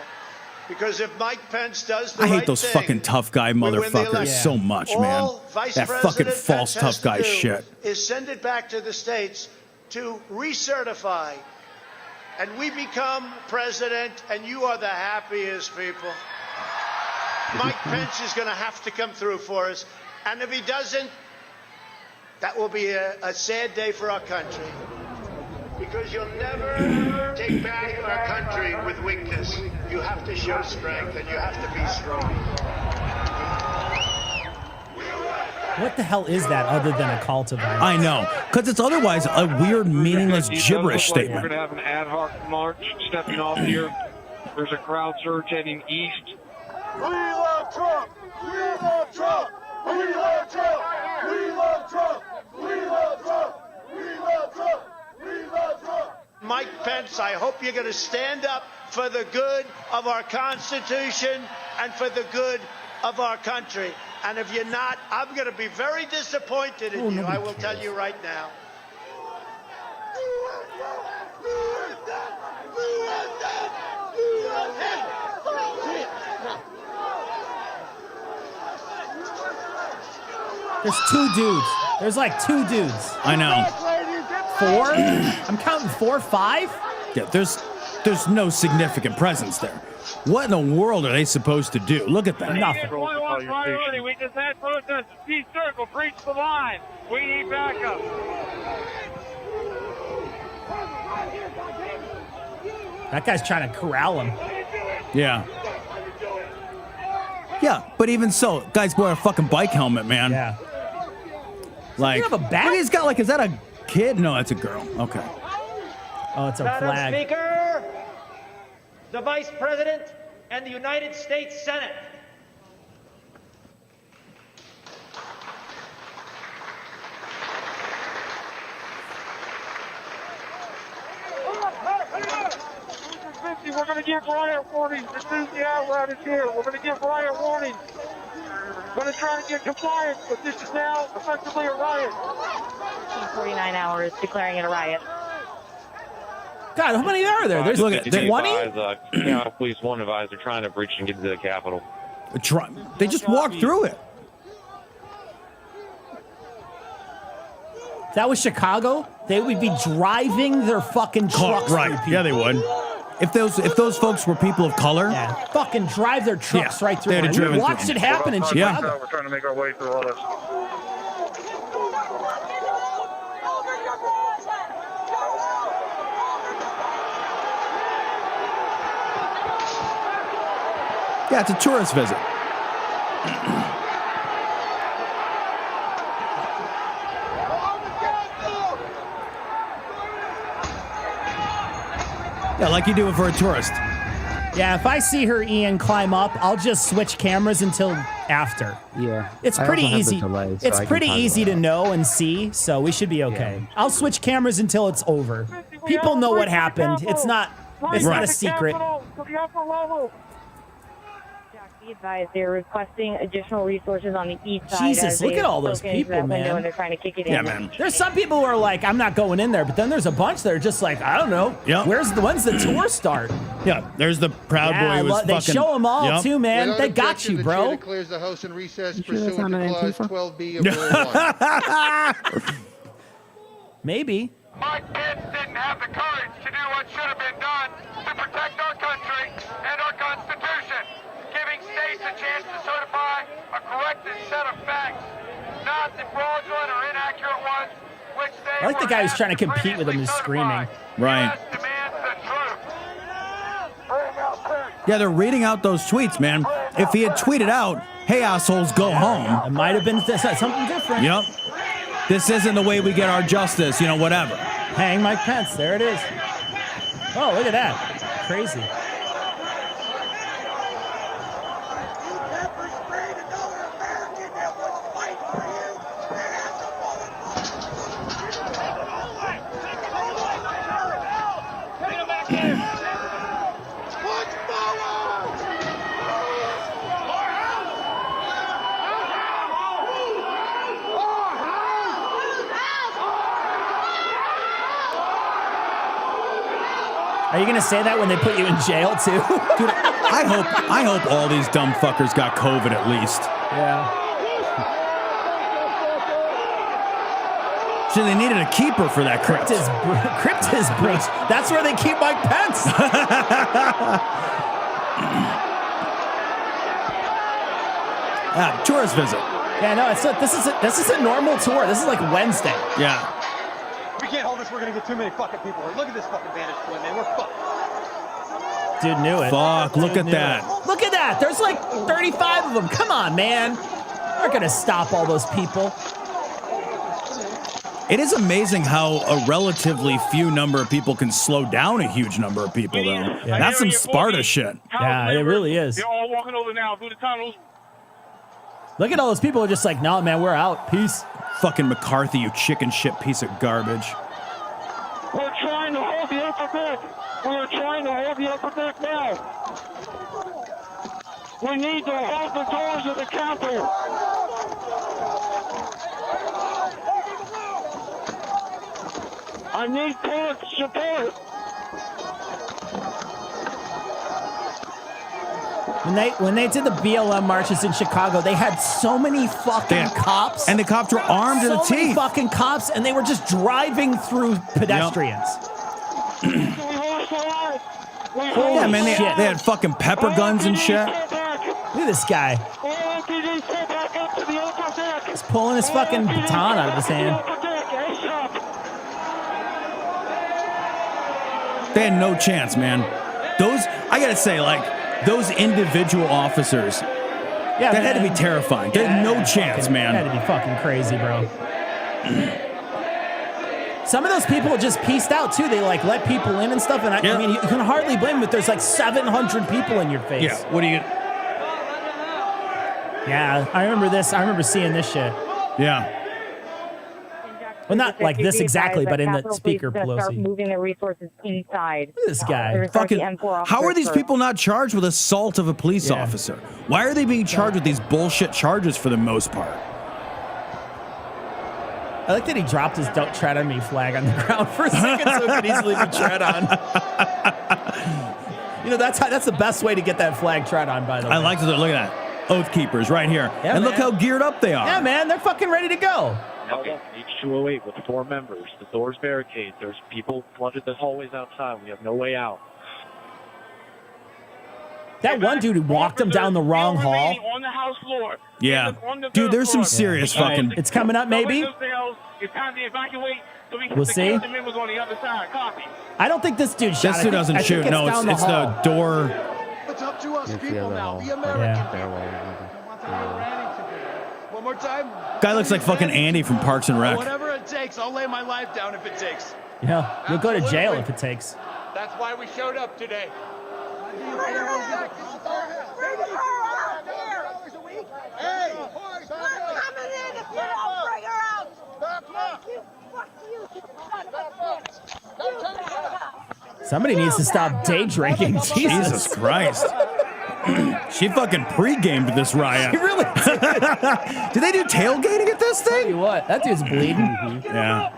Because if Mike Pence does the I hate right those thing, fucking tough guy we win the motherfuckers election. so much, man. All Vice That fucking President false Pence has tough guy to do shit. is send it back to the states to recertify, and we become president, and you are the happiest people. Mike Pence is going to have to come through for us, and if he doesn't, that will be a sad day for our country. Because you'll never take back our country with weakness. You have to show strength, and you have to be strong. What the hell is that other than a call to violence? I know, because it's otherwise a weird, meaningless It does gibberish look like statement. We're going to have an ad hoc march stepping off here. There's a crowd surge heading east. We love Trump! We love Trump! We love Trump! We love Trump! We love Trump! We love Trump! We love Trump! Mike Pence, I hope you're going to stand up for the good of our Constitution and for the good of our country. And if you're not, I'm going to be very disappointed in you. I will tell you right now. There's two dudes. There's like two dudes. I know. 4? I'm counting 4, 5? Yeah, there's no significant presence there. What in the world are they supposed to do? Look at that. Nothing. We just had protesters. Peace circle, breach the line. We need backup. That guy's trying to corral him. Yeah. Yeah, but even so, guy's wearing a fucking bike helmet, man. Yeah. Like, Does he have a bat? He's got like, is that a kid? No, that's a girl. Okay. Oh, it's a Madam flag. Speaker, the Vice President, and the United States Senate. We're going to give riot warnings. The Tuesday outlet is here. We're going to give riot warnings. We're going to try to get compliance, but this is now effectively a riot. 49 hours declaring it a riot. God, how many are there? There's Look at 20? Police one advised they're trying to breach and get to the Capitol. They just walked through it. If that was Chicago, they would be driving their fucking trucks. Right. through people. Yeah, they would. If those folks were people of color, Yeah, fucking drive their trucks right through. they'd have We driven watched through. it happen in Yeah. Chicago. We're trying to make our way through all this. Yeah, it's a tourist visit. Yeah, like you do it for a tourist. Yeah, if I see her, Ian, climb up, I'll just switch cameras until after. Yeah. It's I pretty also have the easy. delay, so It's I can pretty talk easy about to know and see, so we should be okay. I'll switch cameras until it's over. People know what happened. It's not a secret. Be advised, they're requesting additional resources on the east side. Jesus, as look they've at all those broken into people, that window man. And they're trying to kick it Yeah, in. man. There's some people who are like, I'm not going in there, but then there's a bunch that are just like, I don't know. Yeah. When's the tour start? Yeah, there's the Proud Boy who was they fucking... show them all Yep. too, man. Without They got objection, you, the bro. chair declares the House in recess sure that's pursuant not to an Clause Antifa? 12B of Rule 1. Maybe. Mike Pence didn't have the courage to do what should have been done to protect our country and our Constitution, giving states a chance to certify a corrected set of facts, not the fraudulent or inaccurate ones, which they I like the guy who's trying to compete with him who's screaming. Right. demands the truth. Yeah, they're reading out those tweets, man. If he had tweeted out, hey, assholes, go home. It might have been something different. Yep. This isn't the way we get our justice, whatever. Hang Mike Pence. There it is. Oh, look at that. Crazy. Are you gonna say that when they put you in jail too? Dude, I hope all these dumb fuckers got COVID at least. Yeah. So they needed a keeper for that crypt. Crypt is breach. That's where they keep Mike Pence. Tourist visit. Yeah, no, this is a normal tour. This is like Wednesday. Yeah. We can't hold this. We're gonna get too many fucking people. Look at this fucking vantage point, man. We're fucked. Dude knew it. Fuck, look at Knew that. it. Look at that. There's like 35 of them. Come on, man. We're gonna stop all those people. It is amazing how a relatively few number of people can slow down a huge number of people, though. Yeah. That's some Sparta shit. Yeah, it really is. They're all walking over now through the tunnels. Look at all those people who are just like, no, man, we're out. Peace. Fucking McCarthy, you chicken shit piece of garbage. We're trying to hold the upper deck. We're trying to hold the upper deck now. We need to hold the doors of the Capitol. I need public support. When they did the BLM marches in Chicago, they had so many fucking cops. And the cops were armed to the So many teeth. fucking cops, and they were just driving through pedestrians. Yeah, man, they had fucking pepper guns and shit. Look at this guy. He's pulling his fucking baton out of his hand. They had no chance, man. I gotta say, like, those individual officers, Yeah, that had to man. be terrifying. They had no chance, man. That had to be fucking crazy, bro. Some of those people just pieced out too. They like let people in and stuff. And I mean, you can hardly blame them if there's like 700 people in your face. Yeah, what do you... Yeah, I remember this. I remember seeing this shit. Yeah. Well, not like this exactly, but in the speaker Start Pelosi. moving their resources inside. Look at this guy. They're gonna start the Fucking, M4 how are these officers people not charged with assault of a police officer? Why are they being charged with these bullshit charges for the most part? I like that he dropped his "Don't Tread on Me" flag on the ground for a second, so it could easily be tread on. You know, that's the best way to get that flag tread on. By the way, I like to look at that. Oath Keepers right here. Yeah, and look man. how geared up they are. Yeah, man, they're fucking ready to go. H208 with 4 members. The door's barricaded. There's people flooded the hallways outside. We have no way out. That one dude who walked him down the wrong hall. On the House floor. Yeah. Dude, there's some serious fucking... It's coming up, maybe. It's time to evacuate so we can We'll secure see. the members on the other side. Copy. I don't think this dude shot. This dude doesn't shoot. No, it's the door. It's up to us It's the people other now. hall. Be American. Yeah. One more time. Guy looks like fucking Andy from Parks and Rec. Whatever it takes, I'll lay my life down if it takes. Yeah, you'll go to jail if it takes. That's why we showed up today. Hey, coming in if you don't bring her out. Somebody needs to stop day drinking. Jesus Christ. She fucking pre-gamed this riot. She really did. Did they do tailgating at this thing? Tell you what, that dude's bleeding. Yeah.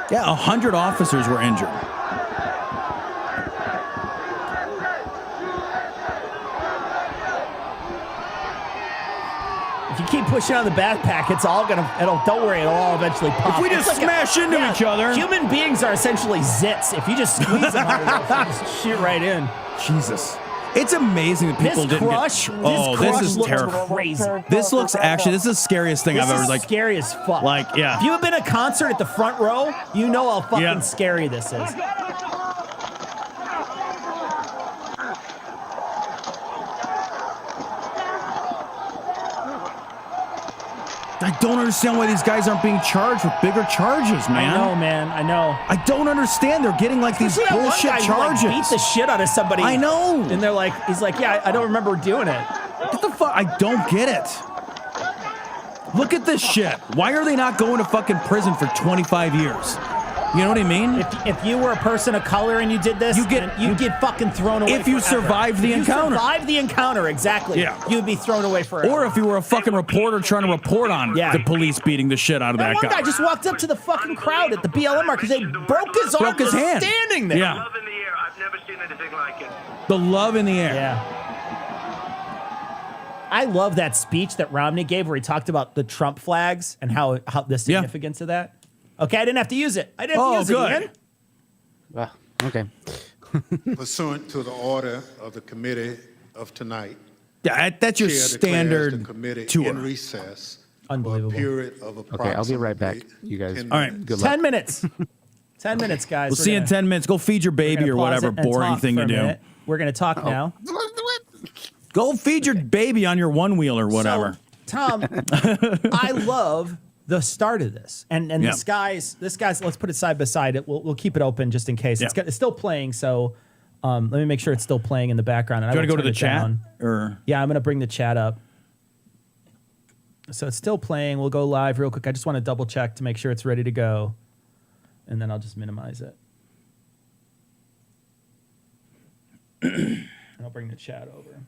Yeah, 100 officers were injured. If you keep pushing on the backpack, it's all gonna. Don't worry, it'll all eventually pop. If we just It's like smash into each other. Human beings are essentially zits. If you just squeeze them hard enough, they just shoot right in. Jesus. It's amazing that people This didn't crush, get... this Oh, crush this is looks terrible. crazy. This looks actually... This is the scariest thing I've ever... This is like. scary as fuck. Like, yeah. If you have been at a concert at the front row, you know how fucking Yeah. scary this is. I don't understand why these guys aren't being charged with bigger charges, man. I know, man. I know. I don't understand. They're getting like these Especially that one bullshit guy who, charges. like, beat the shit out of somebody. I know. And they're like, he's like, yeah, I don't remember doing it. What the fuck? I don't get it. Look at this shit. Why are they not going to fucking prison for 25 years? You know what I mean? If you were a person of color and you did this, you'd get fucking thrown away. If you forever. survived the encounter. Survived the encounter, exactly. Yeah. You'd be thrown away forever. Or if you were a fucking reporter trying to report on the police beating the shit out of that one guy. guy just walked up to the fucking crowd at the BLM market because they broke his arm. Broke his hand. Standing there. Yeah. The love in the air. Yeah. I love that speech that Romney gave where he talked about the Trump flags and how the significance of that. Okay, I didn't have to use it. I didn't have to use it, Ian. Well, okay. Pursuant to the order of the committee of tonight. Yeah, that's your Chair declares standard the committee tour. in recess. Unbelievable. For a period of approximately Okay, I'll be right back. You guys. All right. Good luck. 10 minutes. 10 minutes, guys. We'll see you in 10 minutes. Go feed your baby or whatever boring thing you do. We're going to talk now. Go feed your baby on your one wheel or whatever. So, Tom, I love the start of this. And this guy's, let's put it side by side. We'll keep it open just in case. It's still playing, so let me make sure it's still playing in the background. And Do you want to go to the turn it chat? down. Or Yeah, I'm going to bring the chat up. So it's still playing. We'll go live real quick. I just want to double check to make sure it's ready to go. And then I'll just minimize it. And I'll bring the chat over.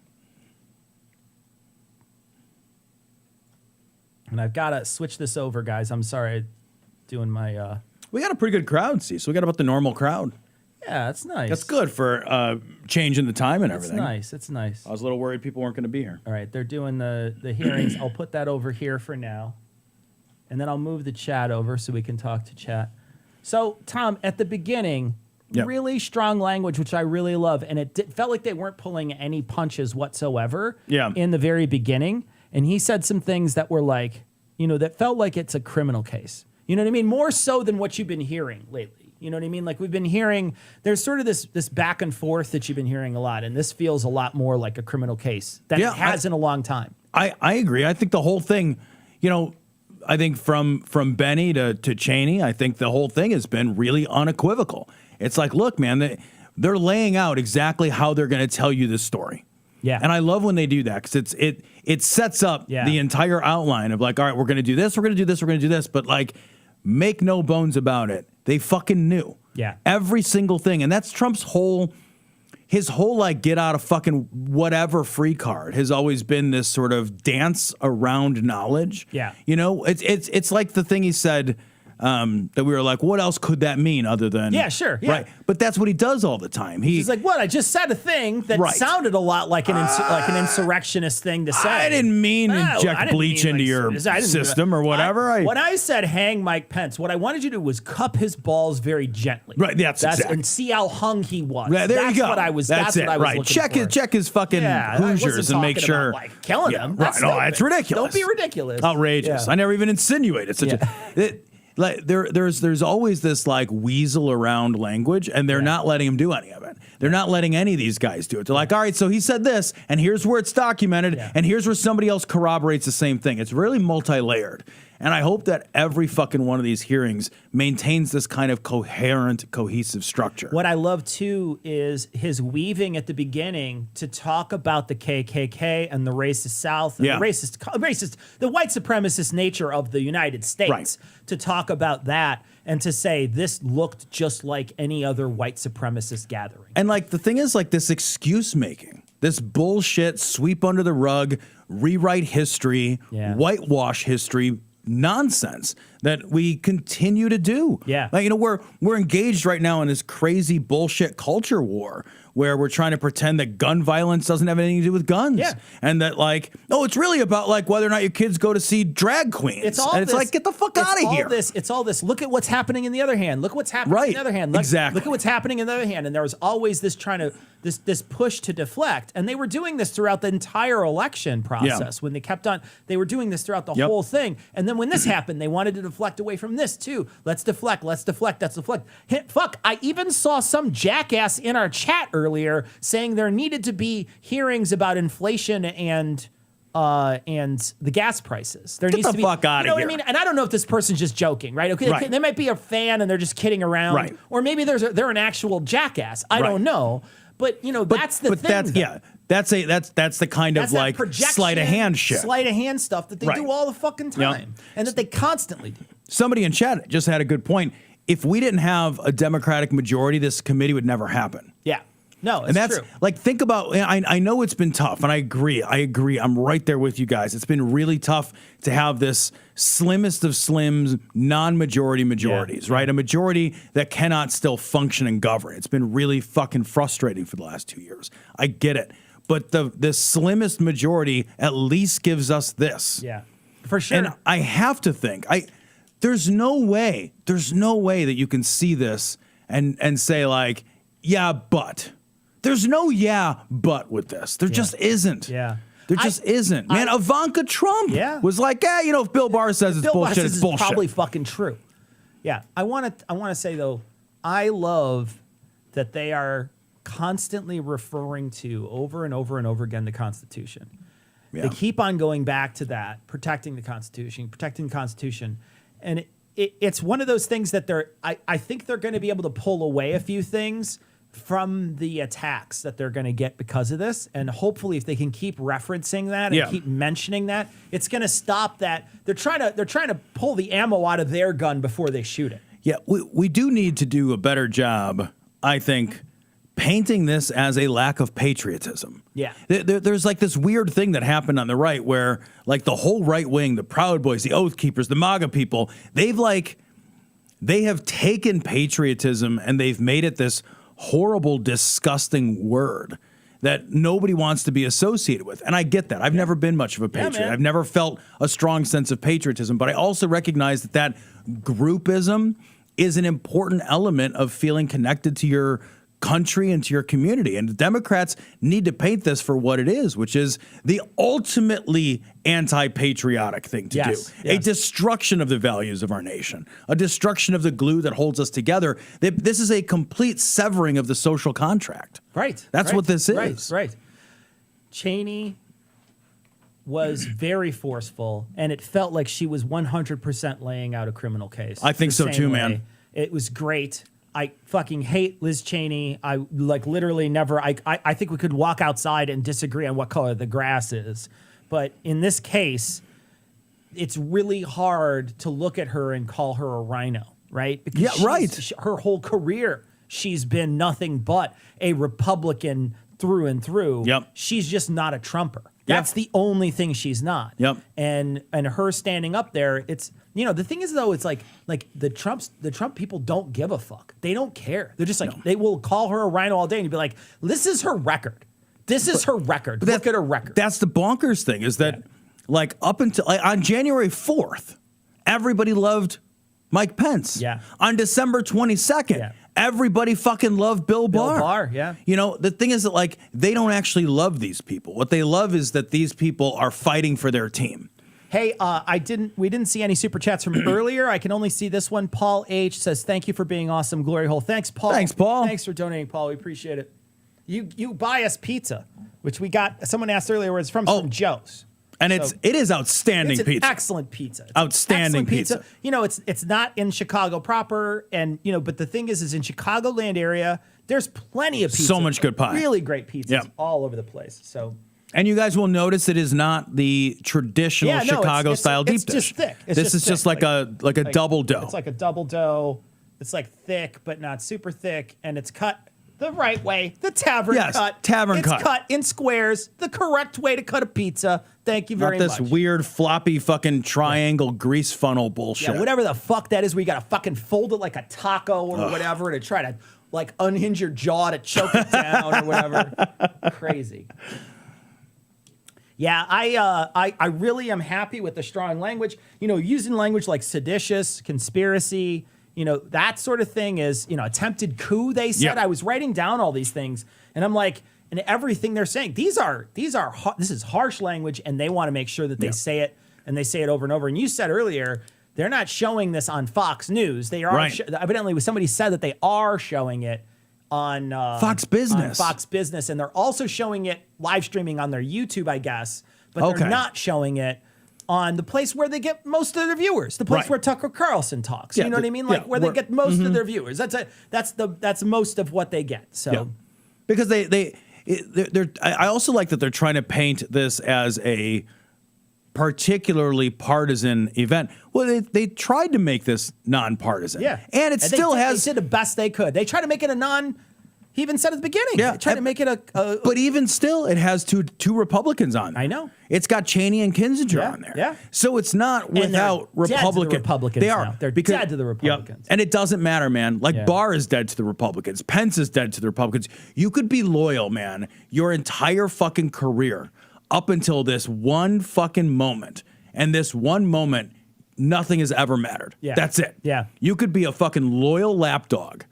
And I've got to switch this over, guys. I'm sorry, doing my... We got a pretty good crowd, see. So we got about the normal crowd. Yeah, that's nice. That's good for changing the time and everything. It's nice. I was a little worried people weren't going to be here. All right, they're doing the hearings. I'll put that over here for now. And then I'll move the chat over so we can talk to chat. So, Tom, at the beginning, really strong language, which I really love. And it felt like they weren't pulling any punches whatsoever in the very beginning. And he said some things that were like, that felt like it's a criminal case. You know what I mean? More so than what you've been hearing lately. You know what I mean? Like we've been hearing, there's sort of this back and forth that you've been hearing a lot. And this feels a lot more like a criminal case than it has in a long time. I agree. I think the whole thing, I think from Benny to Cheney, I think the whole thing has been really unequivocal. It's like, look, man, they're laying out exactly how they're going to tell you this story. Yeah. And I love when they do that because it sets up the entire outline of like, all right, we're going to do this, we're going to do this, we're going to do this. But like, make no bones about it. They fucking knew. Yeah. Every single thing. And that's Trump's his whole like get out of fucking whatever free card has always been this sort of dance around knowledge. Yeah. It's like the thing he said that we were like, what else could that mean other than sure. Yeah. Right. But that's what he does all the time. He's like, what? I just said a thing that sounded a lot like an insurrectionist thing to say. I didn't mean inject bleach into your system or whatever. When I said hang Mike Pence, what I wanted you to do was cup his balls very gently. Right. That's exactly. And see how hung he was. Right, there you go. What I was. That's what it. I was right. looking for. Check his fucking Hoosiers and make sure. About, like, killing him. Right. No, that's ridiculous. Don't be ridiculous. Outrageous. Yeah. I never even insinuated such a. Like there's always this like weasel around language, and they're not letting him do any of it. They're not letting any of these guys do it. They're like, all right, so he said this, and here's where it's documented, and here's where somebody else corroborates the same thing. It's really multi-layered. And I hope that every fucking one of these hearings maintains this kind of coherent, cohesive structure. What I love, too, is his weaving at the beginning to talk about the KKK and the racist South, and the white supremacist nature of the United States, to talk about that and to say this looked just like any other white supremacist gathering. And like the thing is like this excuse making, this bullshit, sweep under the rug, rewrite history, whitewash history, nonsense that we continue to do. Yeah. Like, we're engaged right now in this crazy bullshit culture war where we're trying to pretend that gun violence doesn't have anything to do with guns. Yeah. And that like, no, it's really about like whether or not your kids go to see drag queens. It's like, get the fuck out of here. It's all this. Look at what's happening in the other hand. Look what's happening in the other hand. Exactly. Look at what's happening in the other hand. And there was always this this push to deflect. And they were doing this throughout the entire election process. When they were doing this throughout the whole thing. And then when this happened, they wanted to deflect away from this too. Let's deflect, let's deflect. I even saw some jackass in our chat earlier saying there needed to be hearings about inflation and the gas prices. There Get needs the to be, fuck out of you know here. what I mean? And I don't know if this person's just joking, right? Okay, they might be a fan and they're just kidding around, right? Or maybe they're an actual jackass. I don't know, but that's the thing. That's the kind of like sleight of hand shit. Sleight of hand stuff that they do all the fucking time, and that they constantly do. Somebody in chat just had a good point. if we didn't have a Democratic majority, this committee would never happen. Yeah. No, it's And that's true. like, think about, I know it's been tough, and I agree. I'm right there with you guys. It's been really tough to have this slimmest of slims, non-majority majorities, right? A majority that cannot still function and govern. It's been really fucking frustrating for the last 2 years. I get it. But the slimmest majority at least gives us this. Yeah, for sure. And I have to think, there's no way that you can see this and say like, yeah, but. There's no yeah, but with this. There just isn't. Yeah. There just isn't. Man, Ivanka Trump was like, if Bill Barr says it's bullshit, it's bullshit. Probably fucking true. Yeah. I want to say, though, I love that they are constantly referring to over and over and over again the Constitution. Yeah. They keep on going back to that, protecting the Constitution. And it's one of those things that I think they're going to be able to pull away a few things from the attacks that they're going to get because of this. And hopefully if they can keep referencing that and keep mentioning that, it's going to stop that. They're trying to pull the ammo out of their gun before they shoot it. Yeah, we do need to do a better job, I think, painting this as a lack of patriotism. Yeah. There's like this weird thing that happened on the right where like the whole right wing, the Proud Boys, the Oath Keepers, the MAGA people, they have taken patriotism and they've made it this horrible, disgusting word that nobody wants to be associated with. And I get that. I've never been much of a patriot. I've never felt a strong sense of patriotism, but I also recognize that groupism is an important element of feeling connected to your country and to your community. And the Democrats need to paint this for what it is, which is the ultimately anti-patriotic thing to do. A destruction of the values of our nation, a destruction of the glue that holds us together. This is a complete severing of the social contract. Right. That's what this is. Right. Cheney was very forceful, and it felt like she was 100% laying out a criminal case. I think so too, man. It was great. I fucking hate Liz Cheney. I like literally never. I think we could walk outside and disagree on what color the grass is, but in this case, it's really hard to look at her and call her a rhino, right? Because her whole career, she's been nothing but a Republican through and through. Yep. She's just not a Trumper. That's the only thing she's not. Yep. And her standing up there, it's. The thing is though, it's like the Trump people don't give a fuck. They don't care. They're just like, they will call her a rhino all day and you'd be like, this is her record. This is her record. Look at her record. That's the bonkers thing is that like up until on January 4th, everybody loved Mike Pence. Yeah. On December 22nd, everybody fucking loved Bill Barr. The thing is that like they don't actually love these people. What they love is that these people are fighting for their team. Hey, we didn't see any super chats from earlier. I can only see this one. Paul H says, "Thank you for being awesome, Glory Hole." Thanks, Paul. Thanks, Paul. Thanks for donating, Paul. We appreciate it. You buy us pizza, which we got. Someone asked earlier where it's from Joe's, and it is outstanding it's pizza. Excellent pizza. Outstanding pizza. It's not in Chicago proper, and but the thing is in Chicagoland area, there's plenty of pizza. So much good pie. Really great pizzas all over the place. So. And you guys will notice it is not the traditional Chicago style deep dish. It's just thick. This is just like a double dough. It's like a double dough. It's like thick, but not super thick, and it's cut the right way, the tavern cut. Tavern cut. It's cut in squares, the correct way to cut a pizza. Thank you very much. Not this weird floppy fucking triangle grease funnel bullshit. Yeah, whatever the fuck that is, we gotta fucking fold it like a taco or whatever to try to like unhinge your jaw to choke it down or whatever. Crazy. Yeah, I really am happy with the strong language. Using language like seditious, conspiracy, that sort of thing is, attempted coup, they said. I was writing down all these things, and I'm like, and everything they're saying, this is harsh language, and they want to make sure that they say it, and they say it over and over. And you said earlier, they're not showing this on Fox News. They are, evidently, somebody said that they are showing it on Fox Business. And they're also showing it live streaming on their YouTube, I guess, but they're not showing it on the place where they get most of their viewers, the place where Tucker Carlson talks. You know what I mean? Like where they get most of their viewers. That's most of what they get. So because I also like that they're trying to paint this as a particularly partisan event. Well, they tried to make this nonpartisan. Yeah. And it still has. They did the best they could. They tried to make it a non. He even said at the beginning. Yeah. They tried to make it a. But even still, it has two Republicans on there. I know. It's got Cheney and Kinzinger on there. Yeah. So it's not without Republicans. They are. Now. They're dead to the Republicans. And it doesn't matter, man. Like Barr is dead to the Republicans. Pence is dead to the Republicans. You could be loyal, man, your entire fucking career up until this one fucking moment. And this one moment, nothing has ever mattered. Yeah. That's it. Yeah. You could be a fucking loyal lapdog.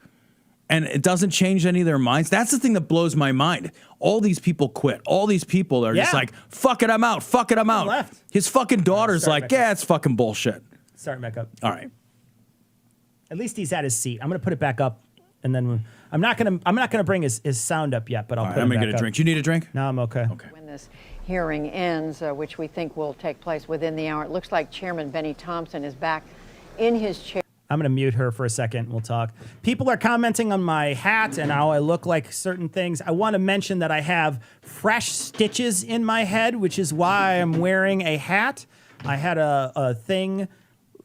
And it doesn't change any of their minds. That's the thing that blows my mind. All these people quit. All these people are just like, fuck it, I'm out. Fuck it, I'm out. Left. His fucking daughter's like, yeah, it's fucking bullshit. Start back up. All right. At least he's at his seat. I'm gonna put it back up, and then I'm not gonna bring his sound up yet. But I'll put it I'm back gonna get a up. drink. Do you need a drink? No, I'm okay. Okay. When this hearing ends, which we think will take place within the hour, it looks like Chairman Benny Thompson is back in his chair. I'm going to mute her for a second. We'll talk. People are commenting on my hat and how I look like certain things. I want to mention that I have fresh stitches in my head, which is why I'm wearing a hat. I had a thing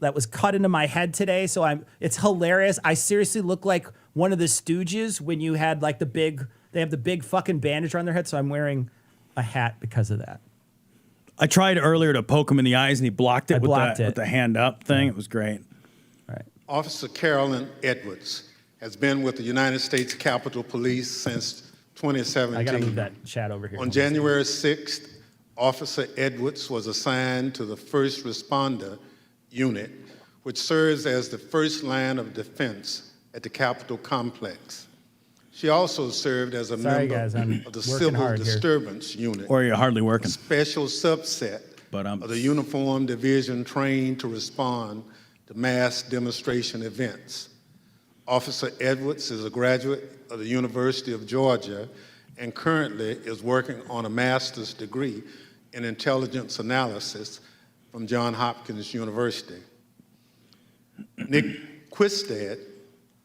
that was cut into my head today, so it's hilarious. I seriously look like one of the Stooges when you had like they have the big fucking bandage around their head, so I'm wearing a hat because of that. I tried earlier to poke him in the eyes, and he blocked it, with the hand up thing. It was great. Officer Carolyn Edwards has been with the United States Capitol Police since 2017. I got to move that chat over here. On January 6th, Officer Edwards was assigned to the First Responder Unit, which serves as the first line of defense at the Capitol complex. She also served as a member of the Civil Disturbance Unit, Or you're hardly working. a special subset of the Uniform Division trained to respond to mass demonstration events. Officer Edwards is a graduate of the University of Georgia and currently is working on a master's degree in intelligence analysis from Johns Hopkins University. Nick Quistad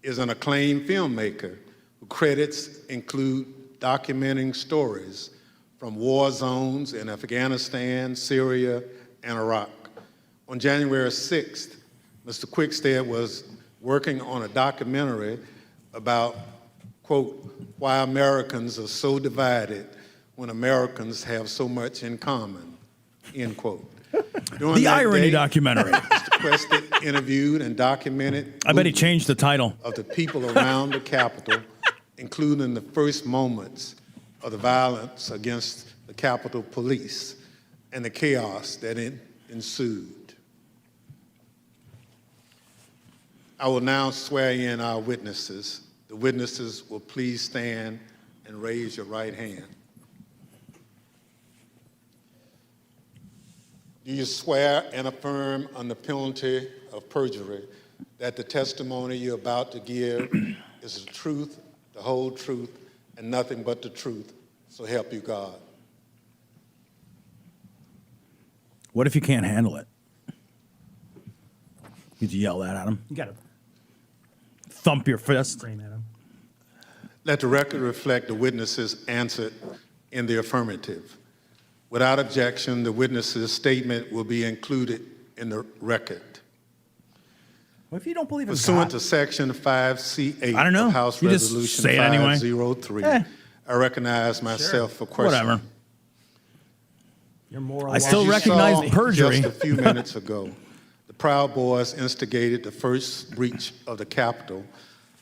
is an acclaimed filmmaker whose credits include documenting stories from war zones in Afghanistan, Syria, and Iraq. On January 6th, Mr. Quickstead was working on a documentary about, quote, why Americans are so divided when Americans have so much in common, end quote. The irony documentary. Mr. Quickstead interviewed and documented I bet he changed the title. of the people around the Capitol, including the first moments of the violence against the Capitol Police and the chaos that ensued. I will now swear in our witnesses. The witnesses will please stand and raise your right hand. Do you swear and affirm under penalty of perjury that the testimony you're about to give is the truth, the whole truth, and nothing but the truth, so help you God? What if you can't handle it? You yell that at him. You got to thump your fist. scream at him. Let the record reflect the witnesses answered in the affirmative. Without objection, the witness's statement will be included in the record. What if you don't believe in Pursuant God? to Section 5C8 I don't know. of House You just Resolution say it anyway. 503, Eh. I recognize myself for question. Whatever. Your moral I still As you recognize saw perjury. Just a few minutes ago, the Proud Boys instigated the first breach of the Capitol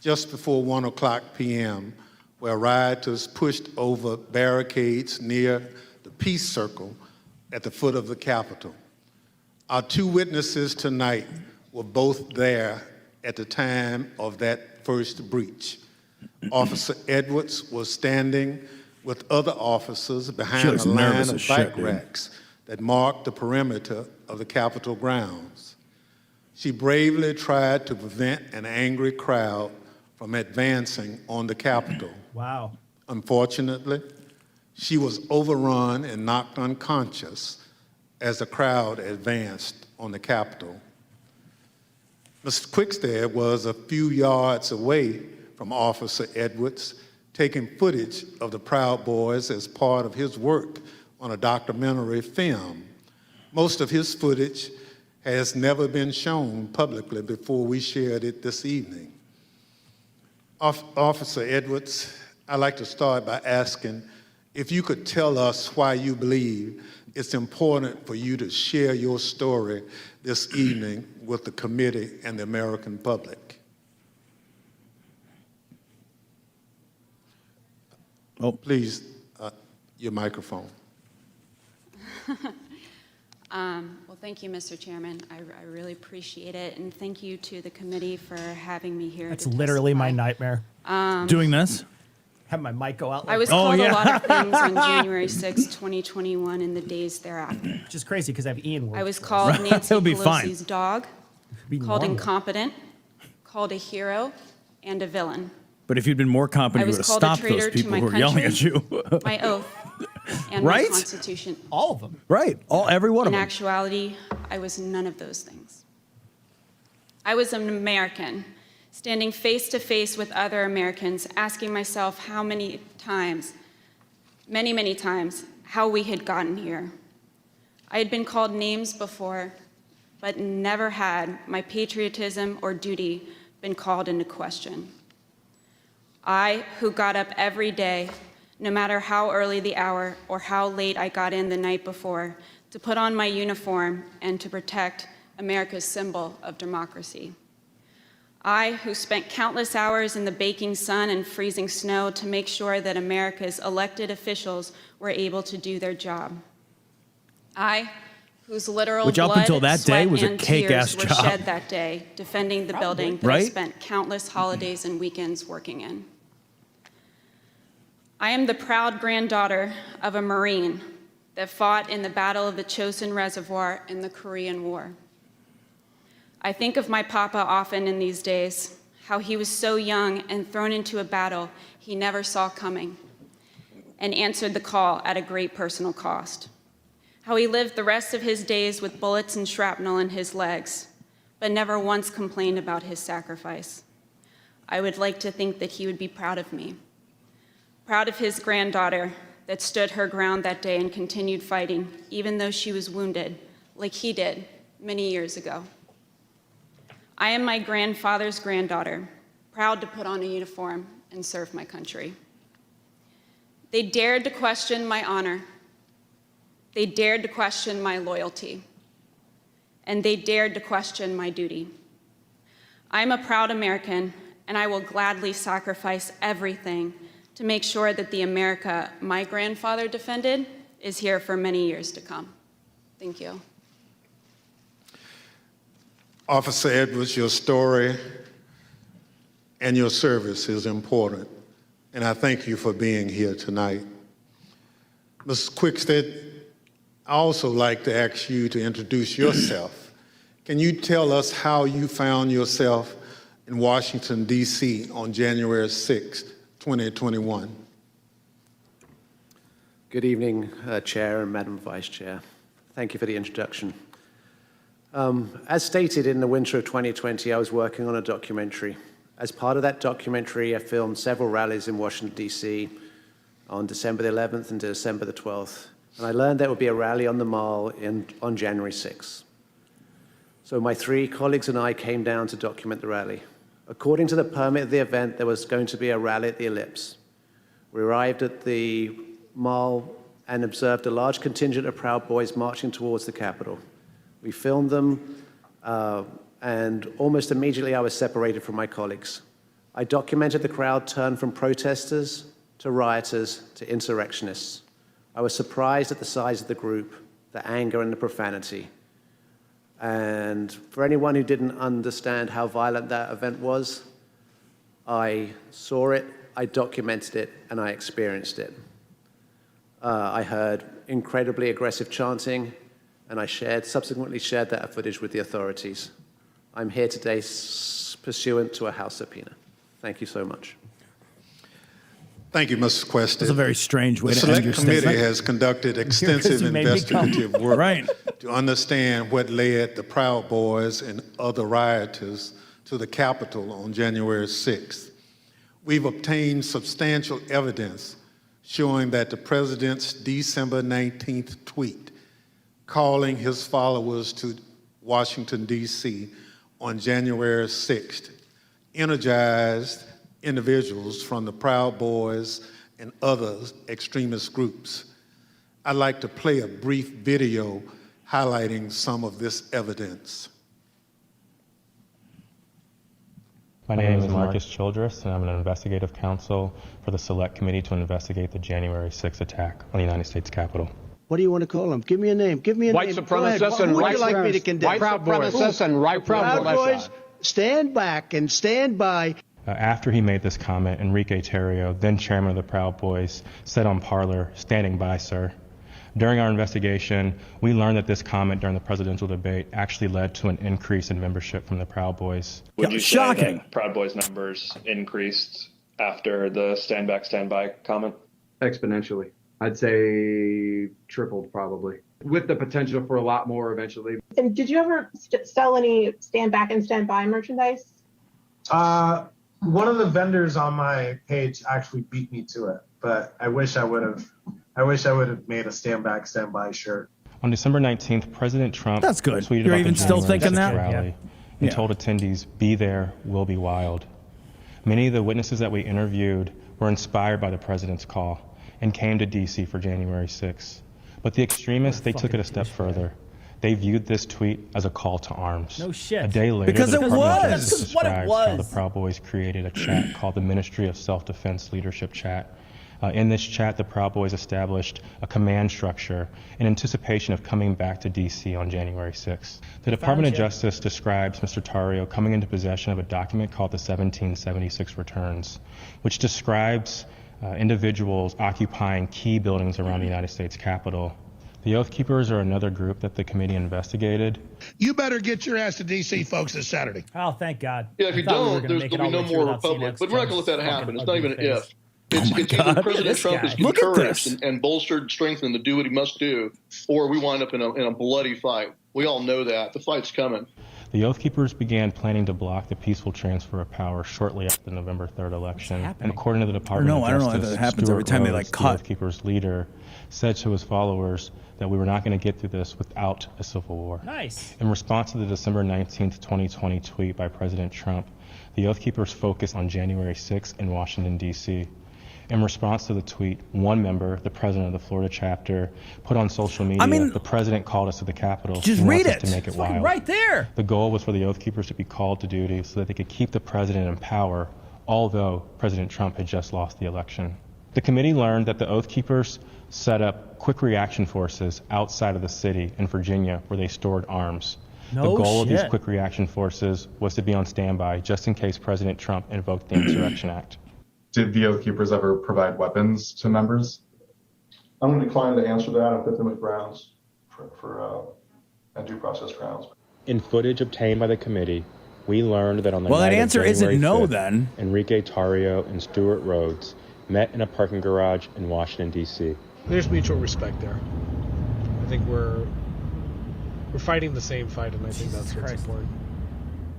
just before 1 o'clock p.m., where rioters pushed over barricades near the Peace Circle at the foot of the Capitol. Our two witnesses tonight were both there at the time of that first breach. Officer Edwards was standing with other officers behind looks a line nervous of as bike shit, dude. racks that marked the perimeter of the Capitol grounds. She bravely tried to prevent an angry crowd from advancing on the Capitol. Wow. Unfortunately, she was overrun and knocked unconscious as the crowd advanced on the Capitol. Mr. Quickstead was a few yards away from Officer Edwards, taking footage of the Proud Boys as part of his work on a documentary film. Most of his footage has never been shown publicly before we shared it this evening. Officer Edwards, I'd like to start by asking if you could tell us why you believe it's important for you to share your story this evening with the committee and the American public. Oh, please, your microphone. Well, thank you, Mr. Chairman. I really appreciate it, and thank you to the committee for having me here. That's to literally testify. my nightmare. Doing this? Have my mic go out. I was called a lot of things on January 6, 2021, and the days thereafter. Which is crazy because I have Ian. I was called Nancy It'll be Pelosi's fine. dog, Be called normal. incompetent, called a hero, and a villain. But if you'd been more I competent, you was would have called a stopped those traitor to people my who were yelling at country, you. my oath, and Right? my Constitution. All of them. Right. Every one of In them. actuality, I was none of those things. I was an American, standing face to face with other Americans, asking myself how many times, many times, how we had gotten here. I had been called names before, but never had my patriotism or duty been called into question. I, who got up every day, no matter how early the hour or how late I got in the night before, to put on my uniform and to protect America's symbol of democracy. I, who spent countless hours in the baking sun and freezing snow to make sure that America's elected officials were able to do their job. I, whose literal Which up blood, until that day sweat, was a and kick-ass tears were job. shed that day, defending the building that I Right? spent countless holidays and weekends working in. I am the proud granddaughter of a Marine that fought in the Battle of the Chosin Reservoir in the Korean War. I think of my papa often in these days, how he was so young and thrown into a battle he never saw coming and answered the call at a great personal cost. How he lived the rest of his days with bullets and shrapnel in his legs, but never once complained about his sacrifice. I would like to think that he would be proud of me, proud of his granddaughter that stood her ground that day and continued fighting, even though she was wounded, like he did many years ago. I am my grandfather's granddaughter, proud to put on a uniform and serve my country. They dared to question my honor. They dared to question my loyalty. And they dared to question my duty. I am a proud American, and I will gladly sacrifice everything to make sure that the America my grandfather defended is here for many years to come. Thank you. Officer Edwards, your story and your service is important, and I thank you for being here tonight. Ms. Quickstead, I also like to ask you to introduce yourself. Can you tell us how you found yourself in Washington, D.C. on January 6, 2021? Good evening, Chair and Madam Vice Chair. Thank you for the introduction. As stated in the winter of 2020, I was working on a documentary. As part of that documentary, I filmed several rallies in Washington, D.C. on December the 11th and December the 12th. And I learned there would be a rally on the Mall on January 6th. So my three colleagues and I came down to document the rally. According to the permit of the event, there was going to be a rally at the Ellipse. We arrived at the Mall and observed a large contingent of Proud Boys marching towards the Capitol. We filmed them, and almost immediately I was separated from my colleagues. I documented the crowd turn from protesters to rioters to insurrectionists. I was surprised at the size of the group, the anger and the profanity. And for anyone who didn't understand how violent that event was, I saw it, I documented it, and I experienced it. I heard incredibly aggressive chanting, and I subsequently shared that footage with the authorities. I'm here today pursuant to a House subpoena. Thank you so much. Thank you, Mr. Quest. That's a very strange way the to end Select your Committee statement. has conducted extensive You made me come. investigative work Right. to understand what led the Proud Boys and other rioters to the Capitol on January 6th. We've obtained substantial evidence showing that the president's December 19th tweet calling his followers to Washington, D.C. on January 6th, energized individuals from the Proud Boys and other extremist groups. I'd like to play a brief video highlighting some of this evidence. My name is Marcus Childress, and I'm an investigative counsel for the Select Committee to investigate the January 6th attack on the United States Capitol. What do you want to call them? Give me a name. Give me a White name. supremacists and Who would right you like me to condemn? White supremacists and right Proud Boys, stand back and stand by. After he made this comment, Enrique Tarrio, then chairman of the Proud Boys, said on Parler, "Standing by, sir." During our investigation, we learned that this comment during the presidential debate actually led to an increase in membership from the Proud Boys. Would you say that Proud Boys numbers increased after the stand back, stand by comment? Exponentially. I'd say tripled probably, with the potential for a lot more eventually. And did you ever sell any stand back and stand by merchandise? One of the vendors on my page actually beat me to it, but I wish I would have made a stand back, stand by shirt. On December 19th, President Trump That's good. tweeted You're about even the still January thinking 6th that? rally and told attendees, "Be there, we'll be wild." Many of the witnesses that we interviewed were inspired by the president's call and came to D.C. for January 6th. But the extremists, they took it a step further. They viewed this tweet as a call to arms. No shit. A day later, Because the it Department of was. Justice That's what it describes how the was. Proud Boys created a chat called the Ministry of Self-Defense Leadership Chat. In this chat, the Proud Boys established a command structure in anticipation of coming back to D.C. on January 6th. The Department of Justice describes Mr. Tarrio coming into possession of a document called the 1776 Returns, which describes individuals occupying key buildings around the United States Capitol. The Oath Keepers are another group that the committee investigated. You better get your ass to D.C., folks, this Saturday. Oh, thank God. Yeah, if you don't, there's going to be no more Republic. But we're not going to let that happen. It's not even an if. It's either President Trump is encouraged and bolstered and strengthened to do what he must do, or we wind up in a bloody fight. We all know that. The fight's coming. The Oath Keepers began planning to block the peaceful transfer of power shortly after the November 3rd election. And according to the Department of Justice, I don't know if that happens every time they like the cut. Oath Keepers leader said to his followers that we were not going to get through this without a civil war. Nice. In response to the December 19th, 2020 tweet by President Trump, the Oath Keepers focused on January 6th in Washington, D.C. In response to the tweet, one member, the president of the Florida chapter, put on social media, "The president called us to the Capitol. Just He wants read us it. to make it wild." Right there. The goal was for the Oath Keepers to be called to duty so that they could keep the president in power, although President Trump had just lost the election. The committee learned that the Oath Keepers set up quick reaction forces outside of the city in Virginia where they stored arms. No the goal of these shit. quick reaction forces was to be on standby just in case President Trump invoked the Insurrection Act. Did the Oath Keepers ever provide weapons to members? I'm going to decline to answer that on epistemic grounds and due process grounds. In footage obtained by the committee, we learned that on the Well, that night of answer isn't January no 5th, then. Enrique Tarrio and Stuart Rhodes met in a parking garage in Washington, D.C. There's mutual respect there. I think we're fighting the same fight, and I think that's what's important.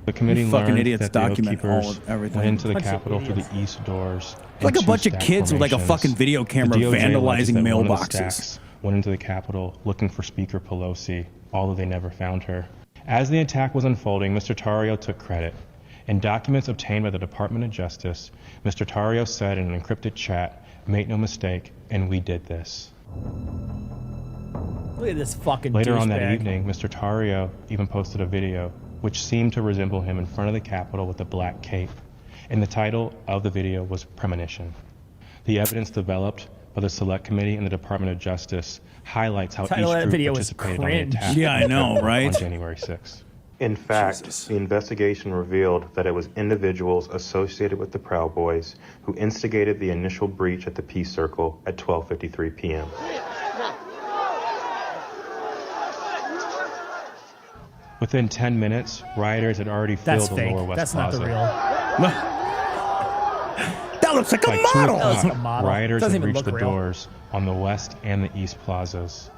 The committee You fucking learned idiots that the Oath document Keepers all of everything. went into the Bunch of Capitol through idiots. the east doors. Like in a bunch of two-stack kids with like a formations. fucking video camera The DOJ alleges vandalizing that one of the mailboxes. stacks went into the Capitol looking for Speaker Pelosi, although they never found her. As the attack was unfolding, Mr. Tarrio took credit. In documents obtained by the Department of Justice, Mr. Tarrio said in an encrypted chat, "Make no mistake, and we did this." Look at this fucking Later on that douchebag. evening, Mr. Tarrio even posted a video which seemed to resemble him in front of the Capitol with a black cape, and the title of the video was Premonition. The evidence developed by the Select Committee and the Department of Justice highlights how each Title of that group video was participated on the cringe. attack Yeah, I know, right? on January 6th. In fact, the investigation revealed that it was individuals associated with the Proud Boys who instigated the initial breach at the Peace Circle at 12:53 p.m. Within 10 minutes, rioters had already filled That's the fake. Lower West That's Plaza. not the real. That looks like By a 2 model. o'clock, That looks like a model. rioters Doesn't had even reached look the real. doors on the west and the east plazas.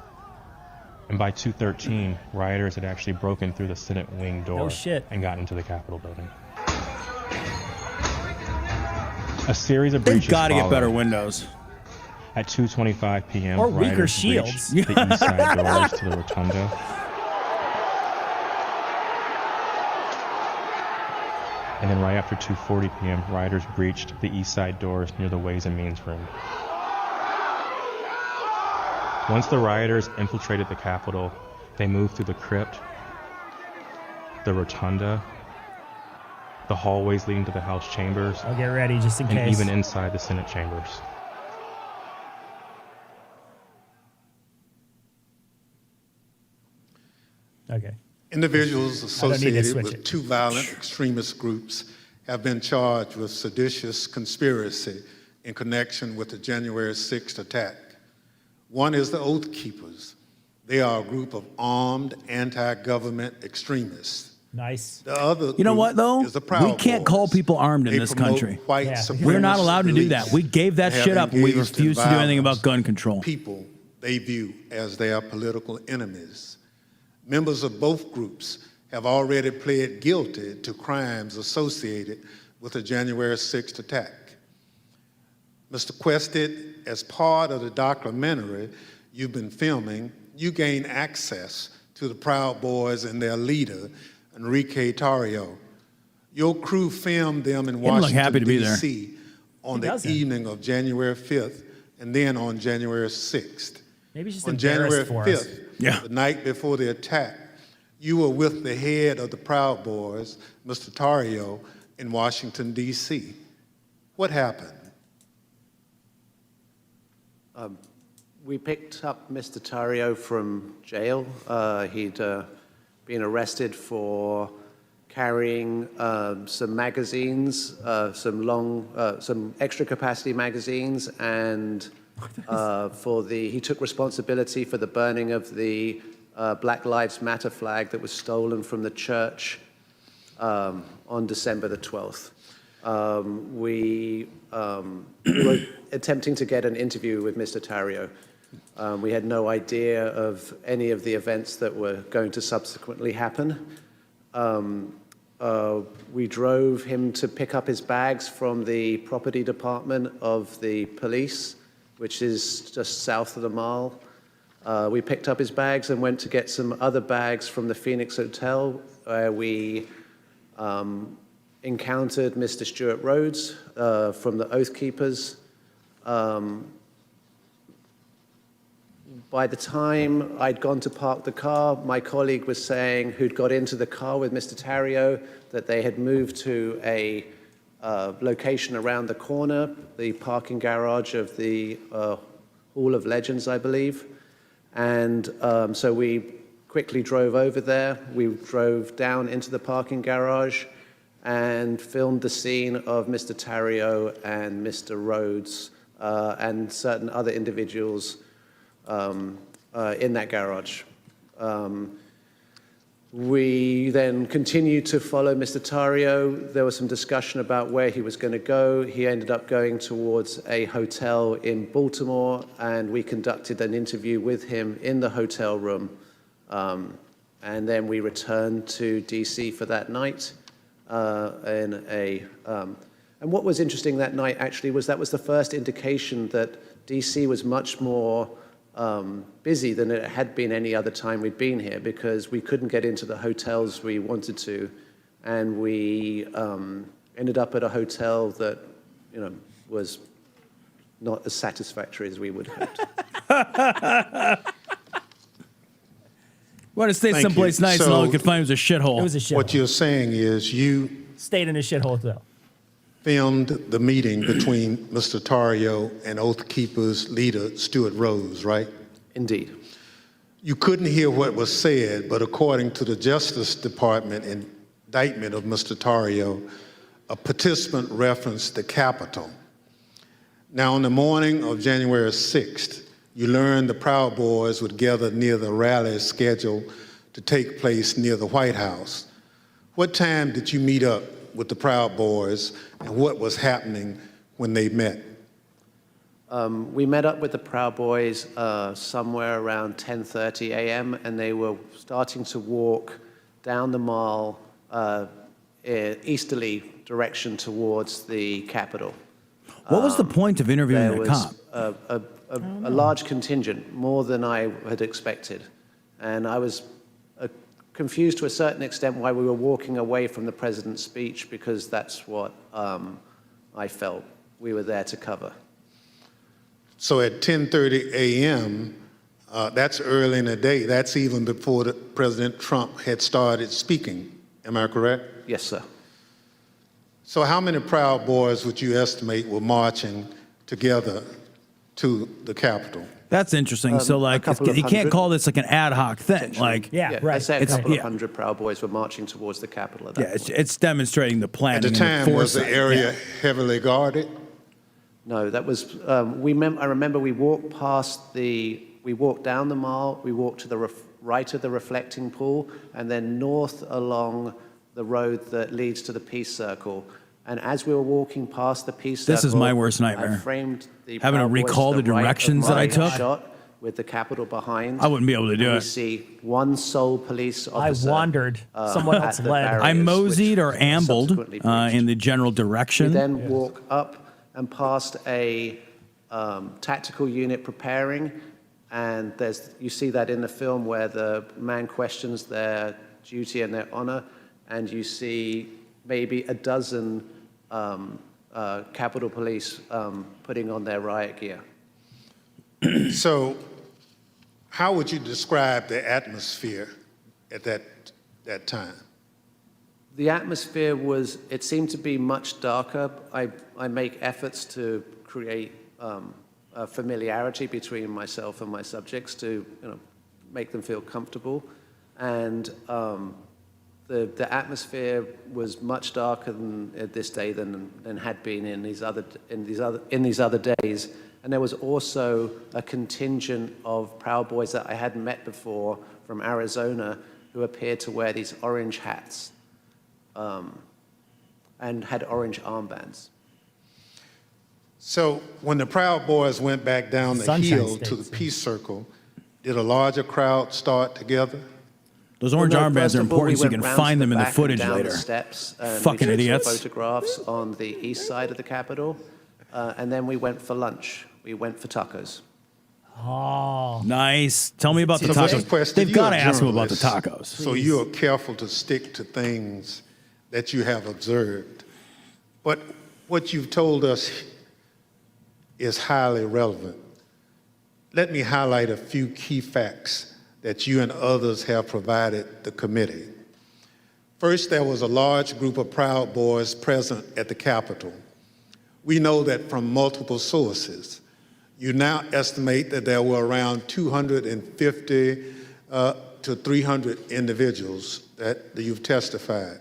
And by 2:13, rioters had actually broken through the Senate wing door No shit. and got into the Capitol building. A series of They've breaches got to get followed. better windows. At 2:25 p.m., Or weaker rioters shields. breached the east side doors to the rotunda. And then right after 2:40 p.m., rioters breached the east side doors near the Ways and Means room. Once the rioters infiltrated the Capitol, they moved through the crypt, the rotunda, the hallways leading to the House chambers. I'll get ready just in and case. even inside the Senate chambers. Okay. Individuals associated with it. two violent extremist groups have been charged with seditious conspiracy in connection with the January 6th attack. One is the Oath Keepers. They are a group of armed anti-government extremists. Nice. The other You know what, though? is the Proud We can't Boys. call people armed in They this promote country. white We're not supremacist allowed to do that. beliefs. We gave that They have shit up and we engaged in refuse to do anything violence. about gun control. People they view as their political enemies. Members of both groups have already pled guilty to crimes associated with the January 6th attack. Mr. Quested, as part of the documentary you've been filming, you gained access to the Proud Boys and their leader, Enrique Tarrio. Your crew filmed them in He didn't look Washington, happy to be there. D.C. on the evening of January 5th and then on January 6th. Maybe he's just On January embarrassed for us. 5th, the night before the attack, you were with the head of the Proud Boys, Mr. Tarrio, in Washington, D.C. What happened? We picked up Mr. Tarrio from jail. He'd been arrested for carrying some magazines, some extra capacity magazines, and he took responsibility for the burning of the Black Lives Matter flag that was stolen from the church on December the 12th. We were attempting to get an interview with Mr. Tarrio. We had no idea of any of the events that were going to subsequently happen. We drove him to pick up his bags from the property department of the police, which is just south of the mall. We picked up his bags and went to get some other bags from the Phoenix Hotel, where we encountered Mr. Stuart Rhodes from the Oath Keepers. By the time I'd gone to park the car, my colleague was saying, who'd got into the car with Mr. Tarrio, that they had moved to a location around the corner, the parking garage of the Hall of Legends, I believe. And so we quickly drove over there. We drove down into the parking garage and filmed the scene of Mr. Tarrio and Mr. Rhodes and certain other individuals in that garage. We then continued to follow Mr. Tarrio. There was some discussion about where he was going to go. He ended up going towards a hotel in Baltimore, and we conducted an interview with him in the hotel room. And then we returned to DC for that night. And what was interesting that night actually was that was the first indication that DC was much more busy than it had been any other time we'd been here, because we couldn't get into the hotels we wanted to, and we ended up at a hotel that, you know, was not as satisfactory as we would have hoped. Want to stay Thank someplace you. nice, So, and all we could find was a shithole. It was a shithole. What you're saying is you Stayed in a shithole though. filmed the meeting between Mr. Tarrio and Oath Keepers leader Stuart Rhodes, right? Indeed. You couldn't hear what was said, but according to the Justice Department indictment of Mr. Tarrio, a participant referenced the Capitol. Now, on the morning of January 6th, you learned the Proud Boys would gather near the rally scheduled to take place near the White House. What time did you meet up with the Proud Boys, and what was happening when they met? We met up with the Proud Boys somewhere around 10:30 a.m. and they were starting to walk down the mall easterly direction towards the Capitol. What was the point of interviewing there the cop? was a large contingent, more than I had expected. And I was confused to a certain extent why we were walking away from the president's speech, because that's what I felt we were there to cover. So at 10:30 a.m., that's early in the day. That's even before President Trump had started speaking. Am I correct? Yes, sir. So how many Proud Boys would you estimate were marching together to the Capitol? That's interesting. So, like, you can't call this like an ad hoc thing. Like, I say a couple of hundred Proud Boys were marching towards the Capitol at that point. it's demonstrating the planning. At the time, and the was the area heavily guarded? No, that was, I remember we walked we walked down the mall, we walked to the right of the reflecting pool, and then north along the road that leads to the Peace Circle. And as we were walking past the Peace Circle, This is my worst nightmare. I framed the having to Proud Boys recall to the right of directions that my I took. shot with the Capitol behind. I wouldn't be able to do And it. We see one sole police officer. I wandered. Someone at else the led. barriers, I moseyed or which ambled subsequently in the general direction. We then walk up and past a tactical unit preparing, and you see that in the film where the man questions their duty and their honor, and you see maybe a dozen Capitol Police putting on their riot gear. So how would you describe the atmosphere at that time? The atmosphere it seemed to be much darker. I make efforts to create a familiarity between myself and my subjects to make them feel comfortable. And the atmosphere was much darker this day than had been in these other days. And there was also a contingent of Proud Boys that I hadn't met before from Arizona who appeared to wear these orange hats and had orange armbands. So when the Proud Boys went back down the Sunshine hill State, to the Peace Circle, did a larger crowd start together? Those orange armbands First are of all, important so you can went round find to them in the back and footage down later. The steps, and Fucking we took some idiots. photographs on the east side of the Capitol, and then we went for lunch. We went for tacos. Oh, nice. Tell me about the So, tacos. Mr. Quest, They've you're got to a ask them about the journalist, tacos. So you are careful to stick to things that you have observed. But what you've told us is highly relevant. Let me highlight a few key facts that you and others have provided the committee. First, there was a large group of Proud Boys present at the Capitol. We know that from multiple sources. You now estimate that there were around 250 to 300 individuals that you've testified.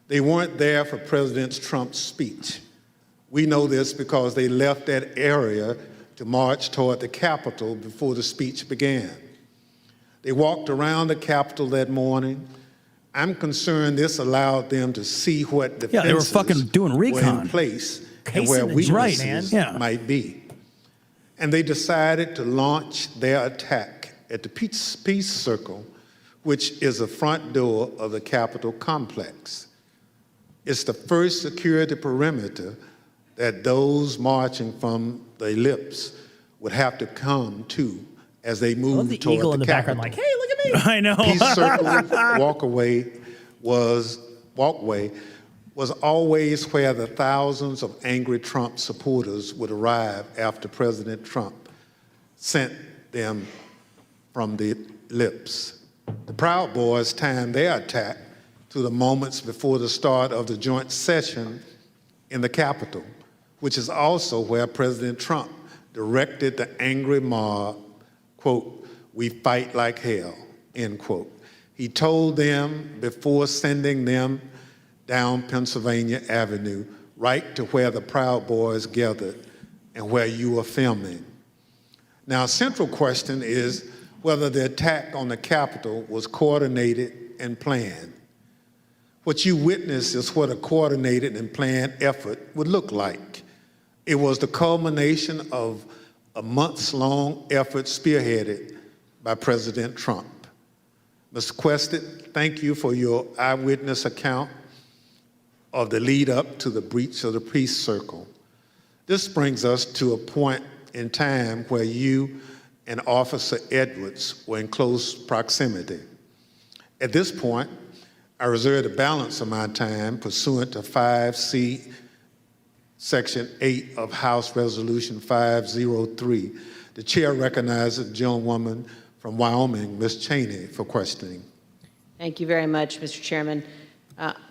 They weren't there for President Trump's speech. We know this because they left that area to march toward the Capitol before the speech began. They walked around the Capitol that morning. I'm concerned this allowed them to see what defenses they were fucking doing were recon. in place Casing and where the weaknesses joint, man. might be. And they decided to launch their attack at the Peace Circle, which is the front door of the Capitol complex. It's the first security perimeter that those marching from the ellipse would have to come to as they move the toward eagle the in the Capitol. background, like, hey, look at me. I know. Peace Circle walkway was always where the thousands of angry Trump supporters would arrive after President Trump sent them from the ellipse. The Proud Boys timed their attack to the moments before the start of the joint session in the Capitol, which is also where President Trump directed the angry mob, quote, "We fight like hell," end quote. He told them before sending them down Pennsylvania Avenue, right to where the Proud Boys gathered and where you were filming. Now, a central question is whether the attack on the Capitol was coordinated and planned. What you witnessed is what a coordinated and planned effort would look like. It was the culmination of a months-long effort spearheaded by President Trump. Mr. Quested, thank you for your eyewitness account of the lead up to the breach of the Peace Circle. This brings us to a point in time where you and Officer Edwards were in close proximity. At this point, I reserve the balance of my time pursuant to 5C, Section 8 of House Resolution 503. The chair recognizes the gentlewoman from Wyoming, Ms. Cheney, for questioning. Thank you very much, Mr. Chairman.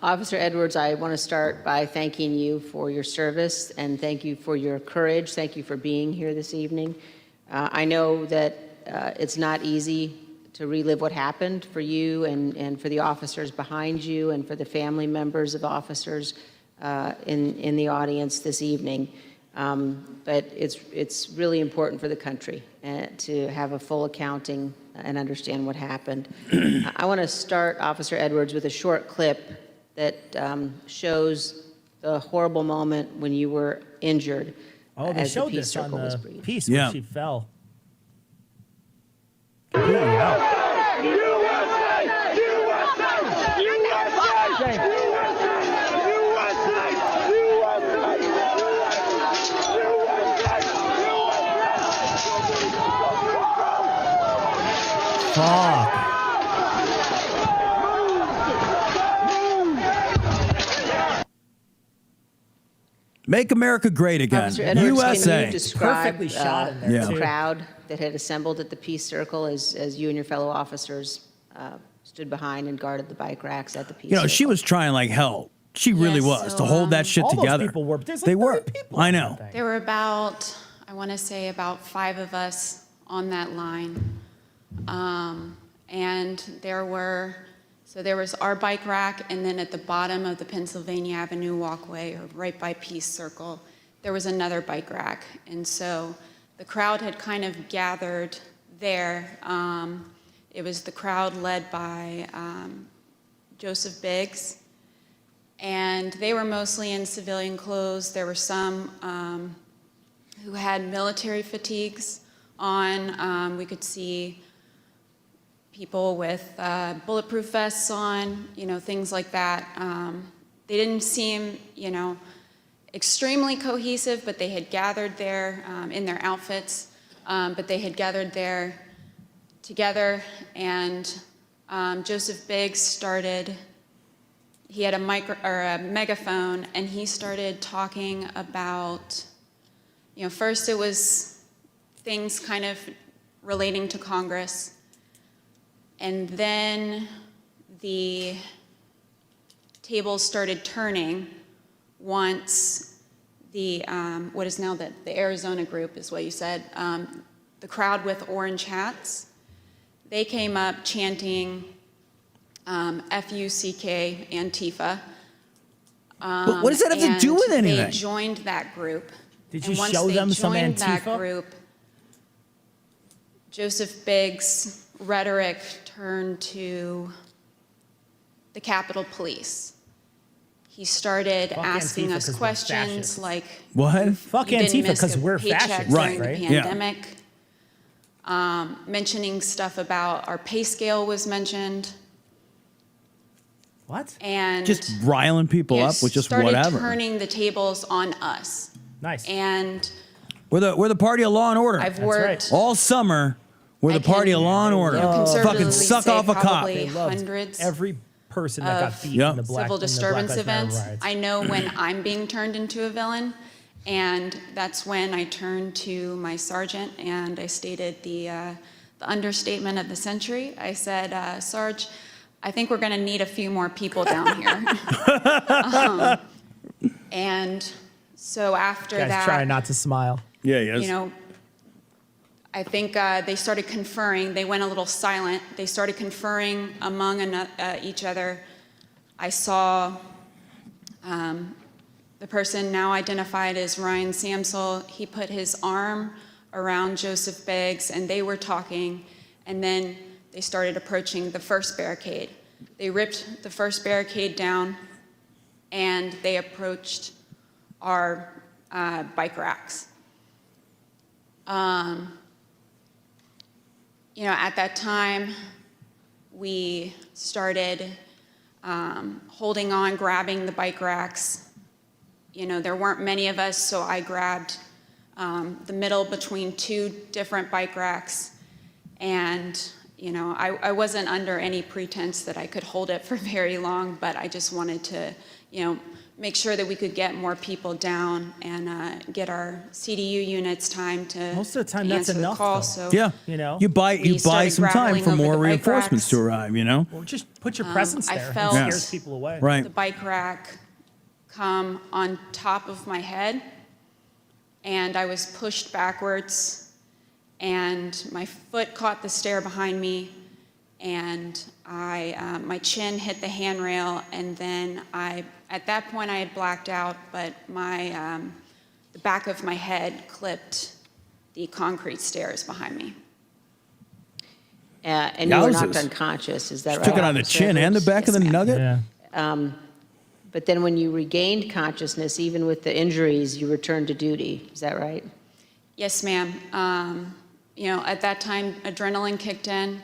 Officer Edwards, I want to start by thanking you for your service and thank you for your courage. Thank you for being here this evening. I know that it's not easy to relive what happened for you and for the officers behind you and for the family members of officers in the audience this evening. But it's really important for the country to have a full accounting and understand what happened. I want to start, Officer Edwards, with a short clip that shows the horrible moment when you were injured. Oh, they as showed the peace this on circle was the breached. piece where she fell. Completely out. Fuck. Make America great again. Officer Edwards, USA. can you describe Perfectly shot in there, the too. crowd that had assembled at the Peace Circle as you and your fellow officers stood behind and guarded the bike racks at the Peace Circle? She was trying like hell. She really was to hold that shit all those together. people were, but there's like they 30 were. people I know. There were about, I want to say about 5 of us on that line. And there was our bike rack, and then at the bottom of the Pennsylvania Avenue walkway, or right by Peace Circle, there was another bike rack. And so the crowd had kind of gathered there. It was the crowd led by Joseph Biggs, and they were mostly in civilian clothes. There were some who had military fatigues on. We could see people with bulletproof vests on, things like that. They didn't seem, extremely cohesive, but they had gathered there in their outfits, but they had gathered there together, and Joseph Biggs started, he had a megaphone, and he started talking about, first it was things kind of relating to Congress, and then the tables started turning once the, what is now the Arizona group is what you said, the crowd with orange hats, they came up chanting F-U-C-K, Antifa. But what does that have to do with anything? They joined that group. Did you show them some Once they joined Antifa? that group, Joseph Biggs' rhetoric turned to the Capitol Police. He started asking Antifa us 'cause we're questions fascists. like, What? Fuck "You didn't Antifa miss because a we're paycheck fascists, during right? the Yeah. pandemic." Mentioning stuff about our pay scale was mentioned. What? And Just riling people up with just started whatever. turning the tables on us. Nice. And We're the party of law and order. I've worked all summer. We're the I can, party of law and order. conservatively Fucking suck say off a cop. probably They loved hundreds every person that got of beat in the black civil in the Black disturbance Lives Matter events. riots. I know when I'm being turned into a villain, and that's when I turned to my sergeant and I stated the understatement of the century. I said, "Sarge, I think we're going to need a few more people down here." And so after Guys that, trying not to smile. Yeah, yes. I think they started conferring. They went a little silent. They started conferring among each other. I saw the person now identified as Ryan Samsel. He put his arm around Joseph Biggs, and they were talking, and then they started approaching the first barricade. They ripped the first barricade down, and they approached our bike racks. At that time, we started holding on, grabbing the bike racks, there weren't many of us, so I grabbed the middle between two different bike racks. And, I wasn't under any pretense that I could hold it for very long, but I just wanted to, make sure that we could get more people down and get our CDU units time to Most of the time, that's answer the enough, call. though. So, Yeah. You buy started some time grappling for over more the bike reinforcements racks. to arrive, Or just put your presence I there. felt It scares people away. Right. the bike rack come on top of my head, and I was pushed backwards, and my foot caught the stair behind me, and my chin hit the handrail, and then at that point I had blacked out, but the back of my head clipped the concrete stairs behind me. And you were knocked unconscious, is that right? Took it on the chin and the back of the nugget? Yeah. But then when you regained consciousness, even with the injuries, you returned to duty. Is that right? Yes, ma'am. At that time, adrenaline kicked in.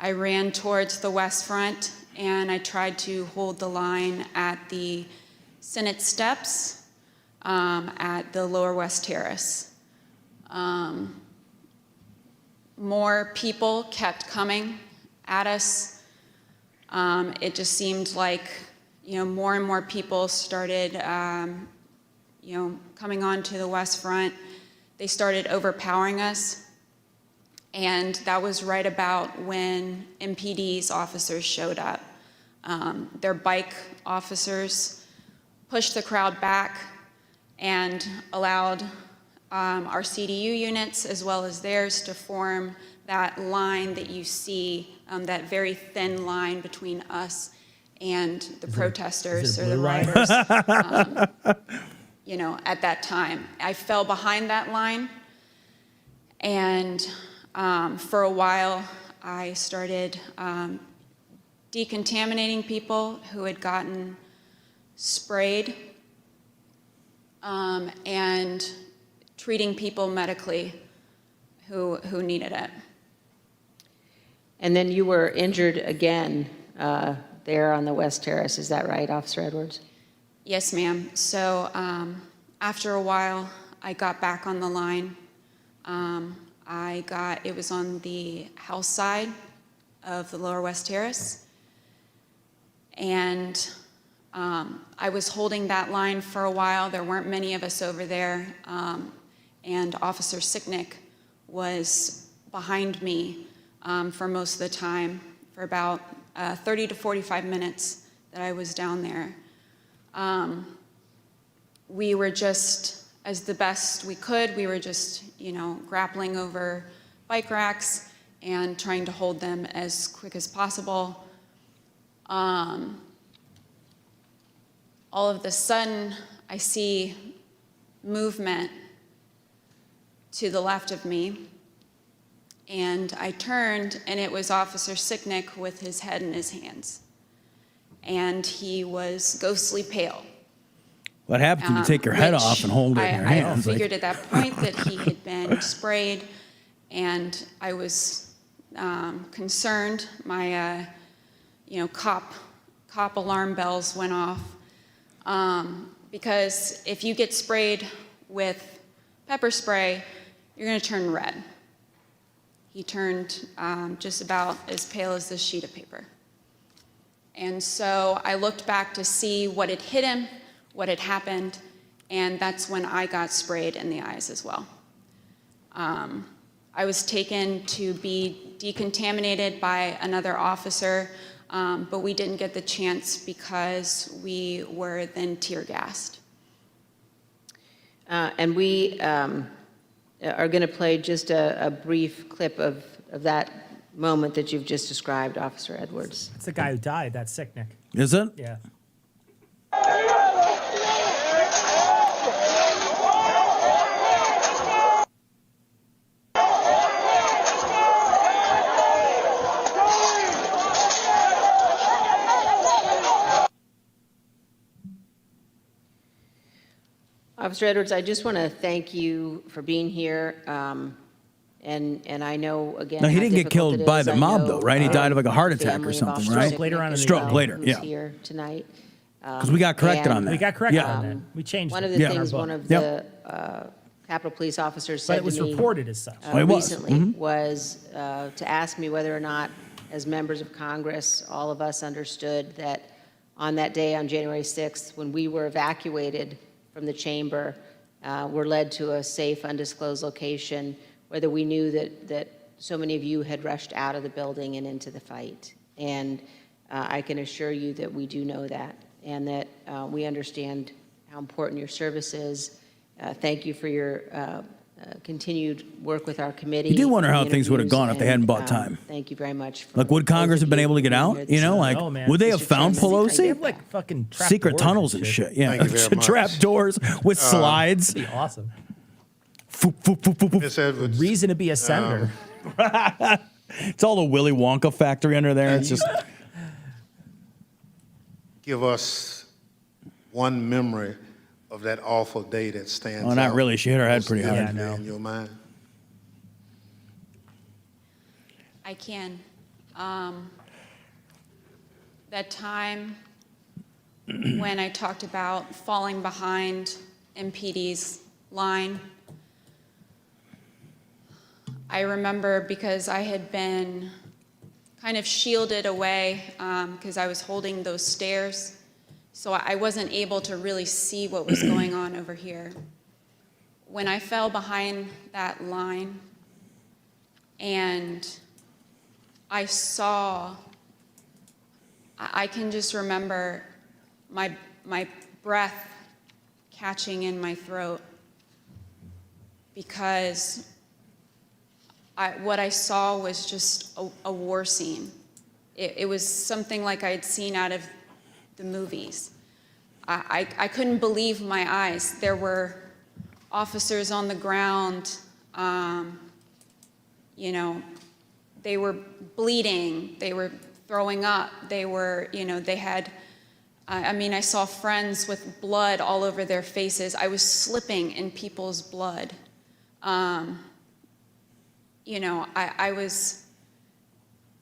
I ran towards the West Front, and I tried to hold the line at the Senate steps at the Lower West Terrace. More people kept coming at us. It just seemed like, more and more people started, coming onto the West Front. They started overpowering us. And that was right about when MPD's officers showed up. Their bike officers pushed the crowd back and allowed our CDU units as well as theirs to form that line that you see, that very thin line between us and the protesters or the rioters. At that time, I fell behind that line, and for a while I started decontaminating people who had gotten sprayed and treating people medically who needed it. And then you were injured again there on the West Terrace. Is that right, Officer Edwards? Yes, ma'am. So after a while, I got back on the line. It was on the house side of the Lower West Terrace. And I was holding that line for a while. There weren't many of us over there. And Officer Sicknick was behind me for most of the time, for about 30 to 45 minutes that I was down there. We were just, as the best we could, we were just, grappling over bike racks and trying to hold them as quick as possible. All of a sudden, I see movement to the left of me, and I turned, and it was Officer Sicknick with his head in his hands, and he was ghostly pale. What happens when you take your head off and hold it in your hands? I figured at that point that he had been sprayed, and I was concerned. My, cop alarm bells went off, because if you get sprayed with pepper spray, you're going to turn red. He turned just about as pale as this sheet of paper. And so I looked back to see what had hit him, what had happened, and that's when I got sprayed in the eyes as well. I was taken to be decontaminated by another officer, but we didn't get the chance because we were then tear gassed. And we are going to play just a brief clip of that moment that you've just described, Officer Edwards. It's the guy who died, that's Sicknick. Is it? Yeah. Officer Edwards, I just want to thank you for being here. And I know, again, No, he how didn't get difficult killed it by is. the I mob, know, though, right? He died of like a heart attack or family of something, Officer right? Sicknick Later on in as the Stroke well, later, who's yeah. here tonight. Because we got corrected on that. We got corrected on that. We changed one it. of the things one of the Capitol Police officers said But it was to me reported as such. recently was to ask me whether or not, as members of Congress, all of us understood that on that day, on January 6th, when we were evacuated from the chamber, were led to a safe, undisclosed location, whether we knew that so many of you had rushed out of the building and into the fight. And I can assure you that we do know that, and that we understand how important your service is. Thank you for your continued work with our committee. You do wonder how and things would have gone if they hadn't bought interviews, time. Thank you very much. Like, would Congress have been able to get out? You know, like, would they have found They Pelosi? have like fucking trap Secret doors tunnels and shit. Yeah, Thank you very much. trap doors with slides. That'd be awesome. Ms. Edwards, Reason to be a senator. It's all the Willy Wonka factory under there. It's just give us one memory of that awful day that stands out. Oh, not really. She hit her head pretty most hard. vividly in your mind. I can. That time when I talked about falling behind MPD's line, I remember because I had been kind of shielded away because I was holding those stairs, so I wasn't able to really see what was going on over here. When I fell behind that line and I saw, I can just remember my breath catching in my throat because what I saw was just a war scene. It was something like I had seen out of the movies. I couldn't believe my eyes. There were officers on the ground, you know, they were bleeding, they were throwing up, they were, you know, they had, I mean, I saw friends with blood all over their faces. I was slipping in people's blood. You know, I was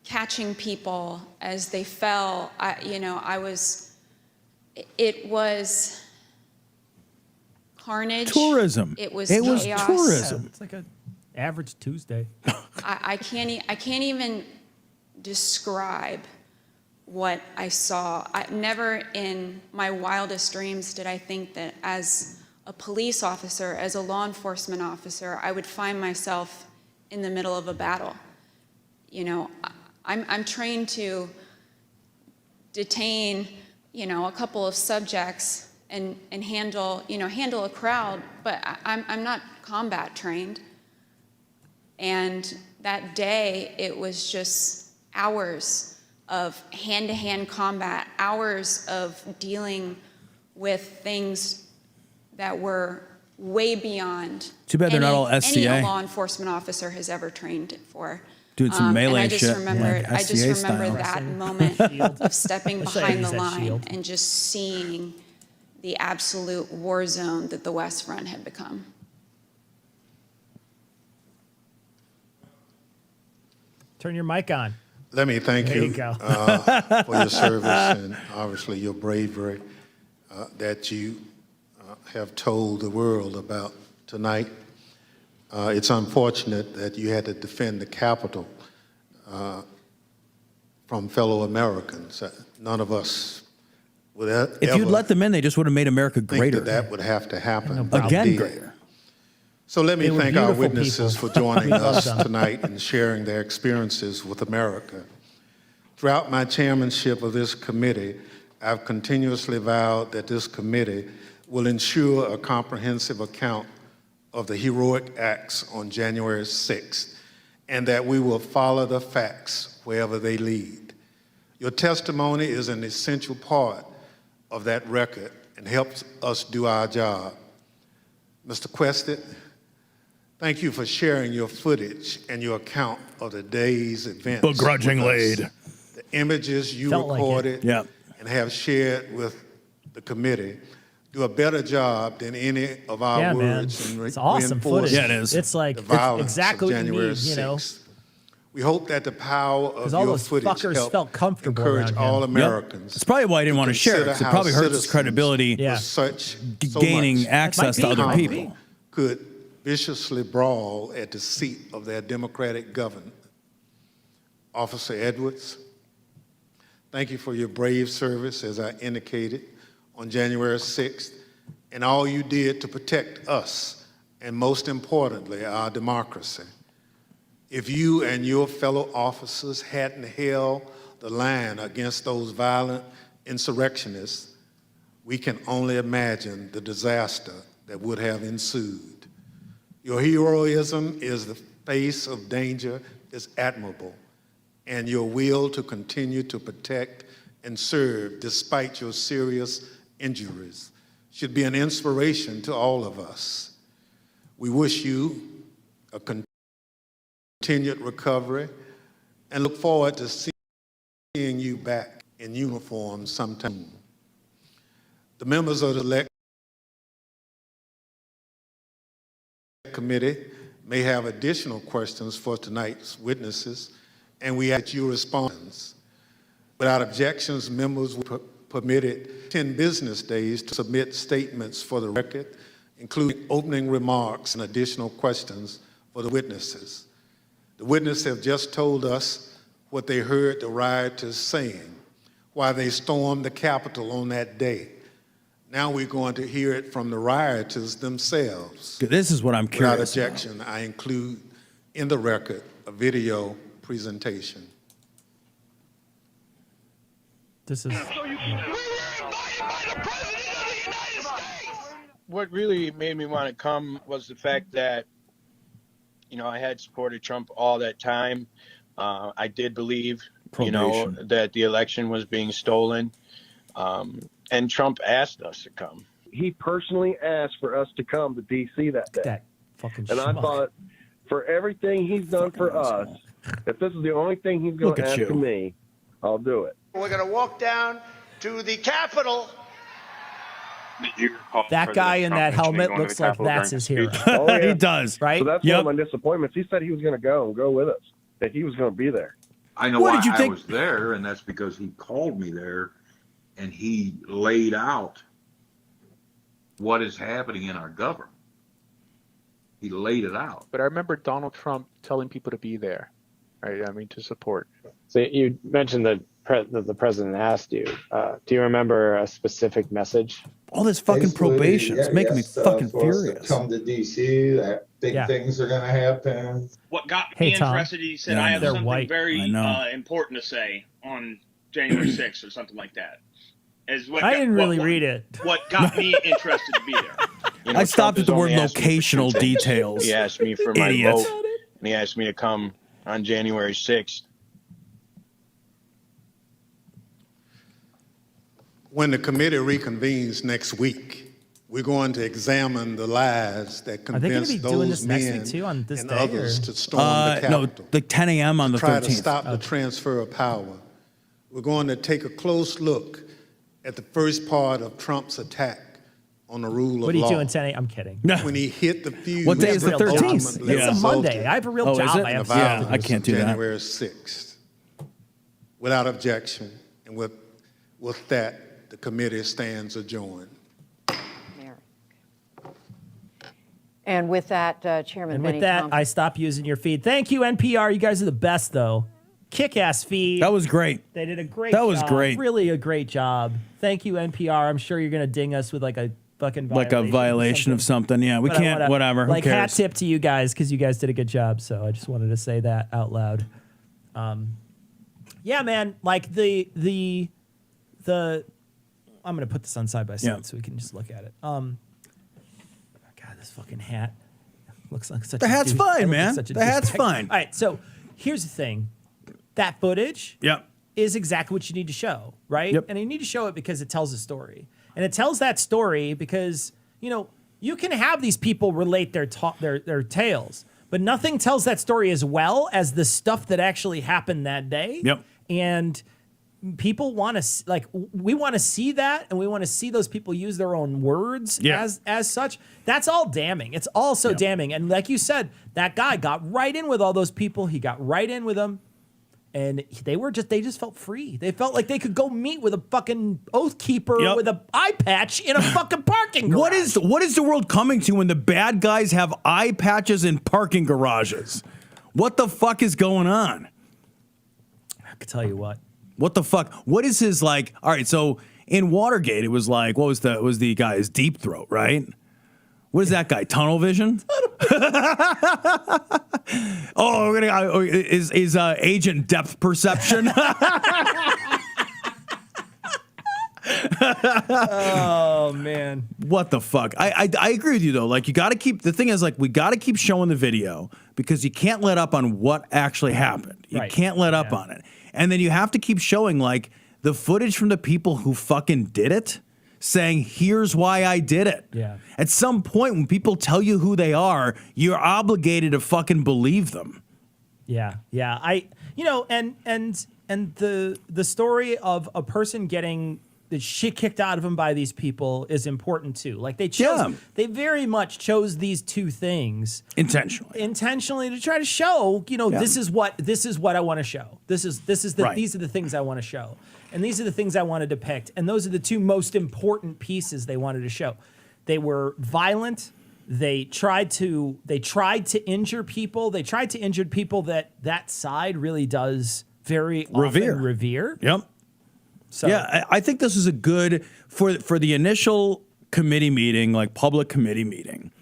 catching people as they fell. You know, it was carnage. Tourism. It was It was chaos. tourism. It's like an average Tuesday. I can't even describe what I saw. Never in my wildest dreams did I think that as a police officer, as a law enforcement officer, I would find myself in the middle of a battle. You know, I'm trained to detain, you know, a couple of subjects and handle a crowd, but I'm not combat trained. And that day, it was just hours of hand-to-hand combat, hours of dealing with things that were way beyond Too bad they're not all SCA. any law enforcement officer has ever trained for. Doing some melee and I just shit, remember, like I just SCA remember style. that moment of stepping Let's say behind use the that line shield. and just seeing the absolute war zone that the West Front had become. Turn your mic on. Let me thank There you, you go. for your service and obviously your bravery that you have told the world about tonight. It's unfortunate that you had to defend the Capitol from fellow Americans. None of us would If you'd let them in, they just would have made America greater. that would have to happen. Again, Indeed. greater. So let me They were thank our beautiful witnesses people. for joining We love us them. tonight and sharing their experiences with America. Throughout my chairmanship of this committee, I've continuously vowed that this committee will ensure a comprehensive account of the heroic acts on January 6th, and that we will follow the facts wherever they lead. Your testimony is an essential part of that record and helps us do our job. Mr. Quested, thank you for sharing your footage and your account of the day's events. Begrudgingly. with us. The images you Felt like it. recorded Yeah. and have shared with the committee do a better job than any of our Yeah, man. words in It's awesome reinforcing footage. Yeah, it is. It's like the it's violence exactly of what you January need, you know. 6th. We hope that the power of all your those footage fuckers helped felt comfortable encourage around all him. Americans. That's probably why he didn't want to share it. 'Cause consider it probably how hurts his citizens credibility with so gaining much access to other common people. could viciously brawl at the seat of their democratic government. Officer Edwards, thank you for your brave service, as I indicated, on January 6th, and all you did to protect us, and most importantly, our democracy. If you and your fellow officers hadn't held the line against those violent insurrectionists, we can only imagine the disaster that would have ensued. Your heroism is the face of danger is admirable, and your will to continue to protect and serve despite your serious injuries should be an inspiration to all of us. We wish you a continued recovery and look forward to seeing you back in uniform sometime. The members of the Select Committee may have additional questions for tonight's witnesses, and we ask you respond. Without objections, members were permitted 10 business days to submit statements for the record, including opening remarks and additional questions for the witnesses. The witnesses have just told us what they heard the rioters saying while they stormed the Capitol on that day. Now we're going to hear it from the rioters themselves. This is what I'm curious Without objection, I include in the record a video presentation. This is... What really made me want to come was the fact that, you know, I had supported Trump all that time. I did believe, you know, that the election was being stolen. And Trump asked us to come. He personally asked for us to come to D.C. that day. That fucking and I thought, for everything he's done for us, if this is the only thing he's going to ask of me, I'll do it. We're going to walk down to the Capitol. That guy in that helmet looks like that's his hero. Oh, yeah. He does. Right? So that's one of my disappointments. He said he was going to go and go with us, that he was going to be there. I know why I was there, and that's because he called me there, and he laid out what is happening in our government. He laid it out. But I remember Donald Trump telling people to be there, right? I mean, to support. So you mentioned that the president asked you. Do you remember a specific message? All this fucking probation. It's making me fucking furious. Come to D.C. That big things are going to happen. What got me interested, he said, I have something very important to say on January 6th or something like that. I didn't really read it. What got me interested to be there. You know, I stopped at the word locational details. He asked me for my vote, and he asked me to come on January 6th. When the committee reconvenes next week, we're going to examine the lies that convinced those men and others to storm the Capitol. No, like 10 a.m. on the 13th. Try to stop the transfer of power. We're going to take a close look at the first part of Trump's attack on the rule of law. What are you doing, 10 a.m.? I'm kidding. When he hit the fuse. What day is the 13th? It's a Monday. I have a real job. I can't do that. January 6th. Without objection, and with that, the committee stands adjourned. And with that, Chairman And Benny with that, Thompson. I stop using your feed. Thank you, NPR. You guys are the best, though. Kick-ass feed. That was great. They did a great That job. was great. Really a great job. Thank you, NPR. I'm sure you're going to ding us with like a fucking violation. Like a violation of something. Yeah, we can't, whatever. Who Like cares? hat tip to you guys because you guys did a good job. So I just wanted to say that out loud. Yeah, man. Like the I'm going to put this on side by side so we can just look at it. God, this fucking hat looks like such The a hat's douche- fine, I look like man. such a The hat's douchebag. fine. All right, so here's the thing. That footage is exactly what you need to show, right? Yep. And you need to show it because it tells a story. And it tells that story because, you know, you can have these people relate their tales, but nothing tells that story as well as the stuff that actually happened that day. Yep. And people want to we want to see that, and we want to see those people use their own words as such. That's all damning. It's all so damning. And like you said, that guy got right in with all those people. He got right in with them. And they just felt free. They felt like they could go meet with a fucking oath keeper with an eye patch in a fucking parking garage. What is the world coming to when the bad guys have eye patches in parking garages? What the fuck is going on? I could tell you what. What the fuck? What is his like? All right, so in Watergate, it was like, what was the guy's deep throat, right? What is that guy? Tunnel vision? Oh, we're gonna is agent depth perception? Oh man, what the fuck? I agree with you though. Like, you got to keep, the thing is, like, we got to keep showing the video because you can't let up on what actually happened. You can't let up on it, and then you have to keep showing like the footage from the people who fucking did it, saying, here's why I did it. Yeah. At some point, when people tell you who they are, you're obligated to fucking believe them. Yeah. And the story of a person getting the shit kicked out of them by these people is important too. Like they very much chose these two things intentionally to try to show, this is what I want to show. These are the things I want to show. And these are the things I want to depict. And those are the two most important pieces they wanted to show. They were violent. They tried to injure people. They tried to injure people that side really does very often revere. Yep. So yeah, I think this is a good for the initial committee meeting, like public committee meeting.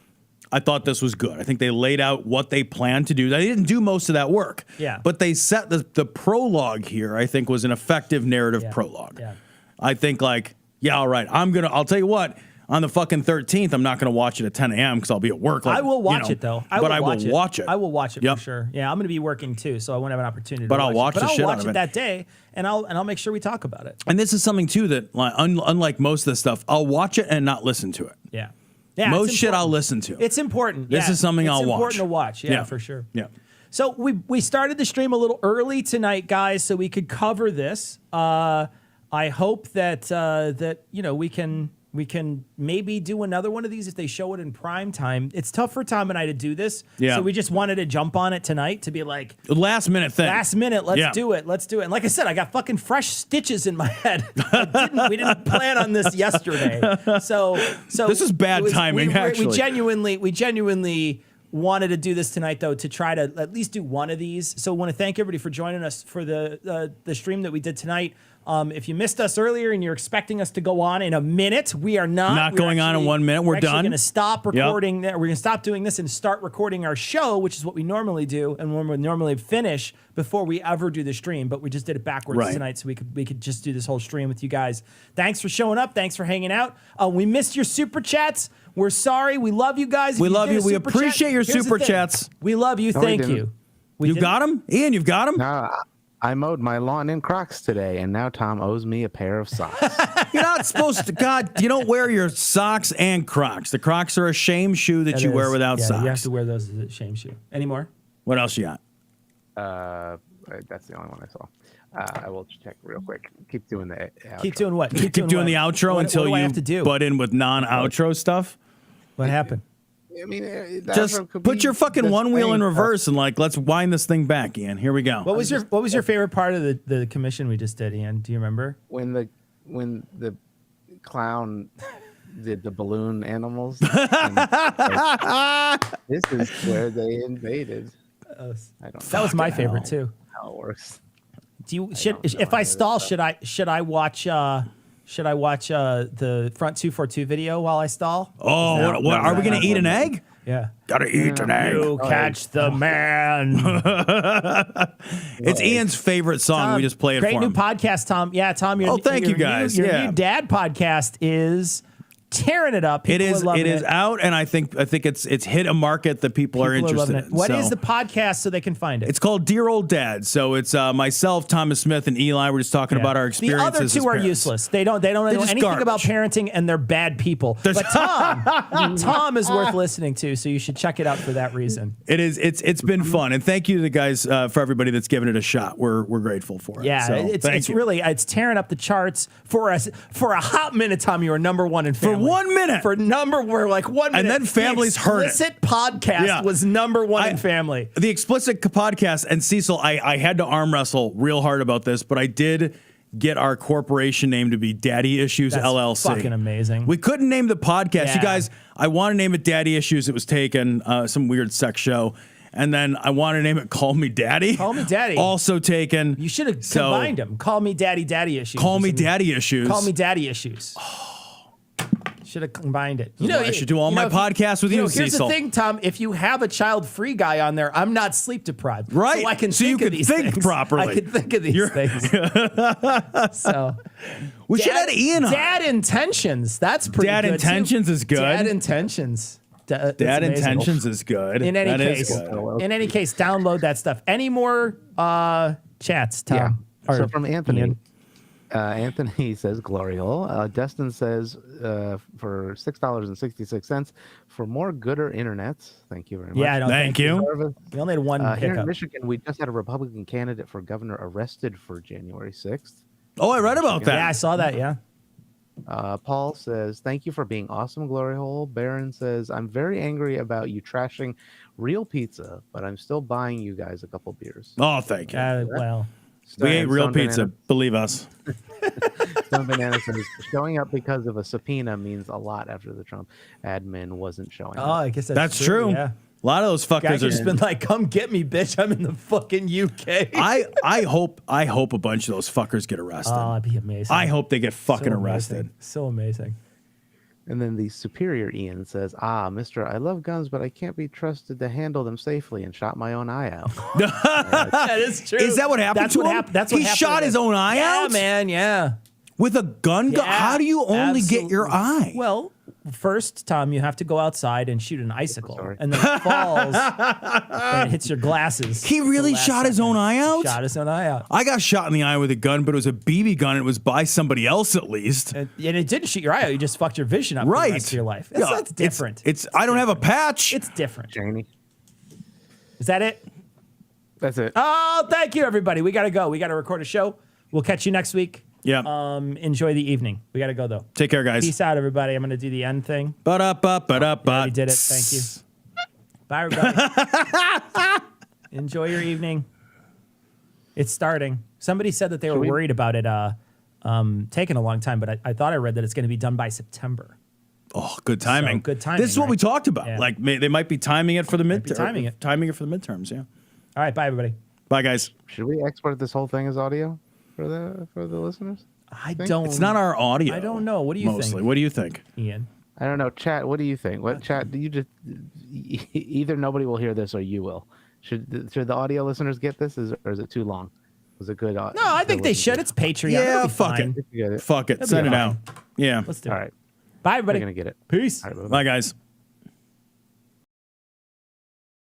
I thought this was good. I think they laid out what they planned to do. They didn't do most of that work. Yeah. But they set the prologue here, I think, was an effective narrative prologue. Yeah. I think, like, all right, I'll tell you what, on the fucking 13th, I'm not going to watch it at 10 a.m. because I'll be at work. Like, I will watch it, though. I will watch it. I will watch it for sure. Yeah, I'm going to be working, too, so I won't have an opportunity but to I'll watch it. the shit out of it. But I'll watch it that day, and I'll make sure we talk about it. And this is something, too, that, like, unlike most of the stuff, I'll watch it and not listen to it. Yeah. Most shit I'll listen to. It's important. This is something I'll watch. It's important to watch. Yeah, for sure. Yeah. So we started the stream a little early tonight, guys, so we could cover this. I hope that we can maybe do another one of these if they show it in prime time. It's tough for Tom and I to do this. Yeah. So we just wanted to jump on it tonight to be like last minute thing. Let's do it. Let's do it. And like I said, I got fucking fresh stitches in my head. We didn't plan on this yesterday. So this is bad timing. Actually, we genuinely wanted to do this tonight, though, to try to at least do one of these. So I want to thank everybody for joining us for the stream that we did tonight. If you missed us earlier and you're expecting us to go on in a minute, we are not. Not going on in 1 minute. We're done. We're going to stop recording. We're going to stop doing this and start recording our show, which is what we normally do and when we normally finish before we ever do the stream. But we just did it backwards tonight, so we could just do this whole stream with you guys. Thanks for showing up. Thanks for hanging out. We missed your super chats. We're sorry. We love you guys. We love you. We appreciate your super chats. We love you. Thank you. You've got them? Ian, you've got them? No, I mowed my lawn in Crocs today, and now Tom owes me a pair of socks. You're not supposed to. God, you don't wear your socks and Crocs. The Crocs are a shame shoe that you wear without socks. You have to wear those as a shame shoe. Any more? What else you got? That's the only one I saw. I will check real quick. Keep doing the outro. Keep doing what? Keep doing the outro until you butt in with non-outro stuff. What happened? I mean, just put your fucking one wheel in reverse and let's wind this thing back, Ian. Here we go. What was your favorite part of the commission we just did, Ian? Do you remember? When the clown did the balloon animals. This is where they invaded. That was my favorite too. How it works. If I stall, should I watch? Should I watch the Front 242 video while I stall? Oh, what are we going to eat an egg? Yeah. Gotta eat an egg. You catch the man. It's Ian's favorite song. Tom, we just play it for him. Great new podcast, Tom. Yeah, Tom. Thank you guys. Your new dad podcast is tearing it up. It People is. are loving It is out, and I think it's hit a market that people are interested in. What is So, the podcast so they can find it? It's called Dear Old Dad. So it's myself, Thomas Smith, and Eli. We're just talking about our experiences. The other as two are parents. useless. They don't know just anything garbage. about parenting, and they're bad people. But Tom is worth listening to, so you should check it out for that reason. It is. It's been fun, and thank you to the guys for everybody that's given it a shot. We're grateful for it. Yeah, So, it's thank you. really it's tearing up the charts for us for a hot minute. Tom, you were number one in family. For 1 minute. We're like 1 minute. And then families heard it. Explicit podcast was number one in family. The explicit podcast, and Cecil, I had to arm wrestle real hard about this, but I did get our corporation name to be Daddy Issues That's LLC. fucking amazing. We couldn't name the podcast. Yeah. You guys, I want to name it Daddy Issues. It was taken, some weird sex show. And then I want to name it Call Me Daddy. Call Me Daddy. Also taken. You should have combined them. Call Me Daddy Issues. Call Me Daddy Issues. Call Me Daddy Issues. Should have combined it. I should do all my podcasts with you, Here's Cecil. the thing, Tom. If you have a child-free guy on there, I'm not sleep deprived. Right. So I can So you think of can these think things. properly. I can think of these things. So we should have Ian on. Dad Intentions. That's pretty Dad good, Intentions too. is good. Dad Intentions. That's Dad amazing. Intentions is good. In any That is case, good. download that stuff. Any more chats, Tom? Yeah. Or So from Anthony. Ian? Anthony says glory hole. Destin says for $6.66 for more gooder internets. Thank you very much. Yeah, no, Thank you. We only had one Here in hiccup. Michigan, we just had a Republican candidate for governor arrested for January 6th. Oh, I read about that. Yeah, I saw that. Yeah. Paul says, thank you for being awesome, glory hole. Baron says, I'm very angry about you trashing real pizza, but I'm still buying you guys a couple beers. Oh, thank you. Well, we ate real Stone pizza. Banana- Believe us. Stone Banana says, showing up because of a subpoena means a lot after the Trump admin wasn't showing up. Oh, I guess That's true. Yeah. A lot of those Guy fuckers could just are. been like, "Come get me, bitch! I'm in the fucking UK." I hope a bunch of those fuckers get arrested. Oh, that'd be amazing. I hope they get fucking So arrested. amazing. So amazing. And then the superior Ian says, Mister, I love guns, but I can't be trusted to handle them safely and shot my own eye out. That is true. Is that what happened That's to what him? happened. That's what He happened shot to his him. own eye out? Yeah, man. Yeah. With a gun? Yeah, How do you only get your eye? Well, first, Tom, you have to go outside and shoot an icicle, and then it falls and it hits your glasses. He really The last shot his own eye out? Shot his own eye out. I got shot in the eye with a gun, but it was a BB gun. It was by somebody else at least. And it didn't shoot your eye out. You just fucked your vision up for Right. the rest of your life. Yeah, That's different. It's I don't have a patch. It's different. Jamie. Is that it? That's it. Oh, thank you, everybody. We got to go. We got to record a show. We'll catch you next week. Yeah. Enjoy the evening. We got to go, though. Take care, guys. Peace out, everybody. I'm going to do the end thing. Ba-da-ba-ba-da-ba. You did it. Thank you. Bye, everybody. Enjoy your evening. It's starting. Somebody said that they were worried about it taking a long time, but I thought I read that it's going to be done by September. Oh, good timing. So, good timing. This is what we right? talked about. Yeah. Like they might be timing it for the midterms. timing it. Timing it for the midterms. Yeah. All right. Bye, everybody. Bye, guys. Should we export this whole thing as audio for the listeners? I don't. It's not our audio. I don't know. What do you mostly. think? What do you think, Ian? I don't know. Chat, what do you think? What chat? Do you just either nobody will hear this or you will? Should the audio listeners get this? Or is it too long? Was it good? No, I think they should. It's Patreon. Yeah, It'll be fuck fine. it. Fuck it. It'll be Send it fine. out. Yeah. Let's do All it. right. Bye, everybody. They're gonna get it. Peace. All right, bye-bye. Bye, guys.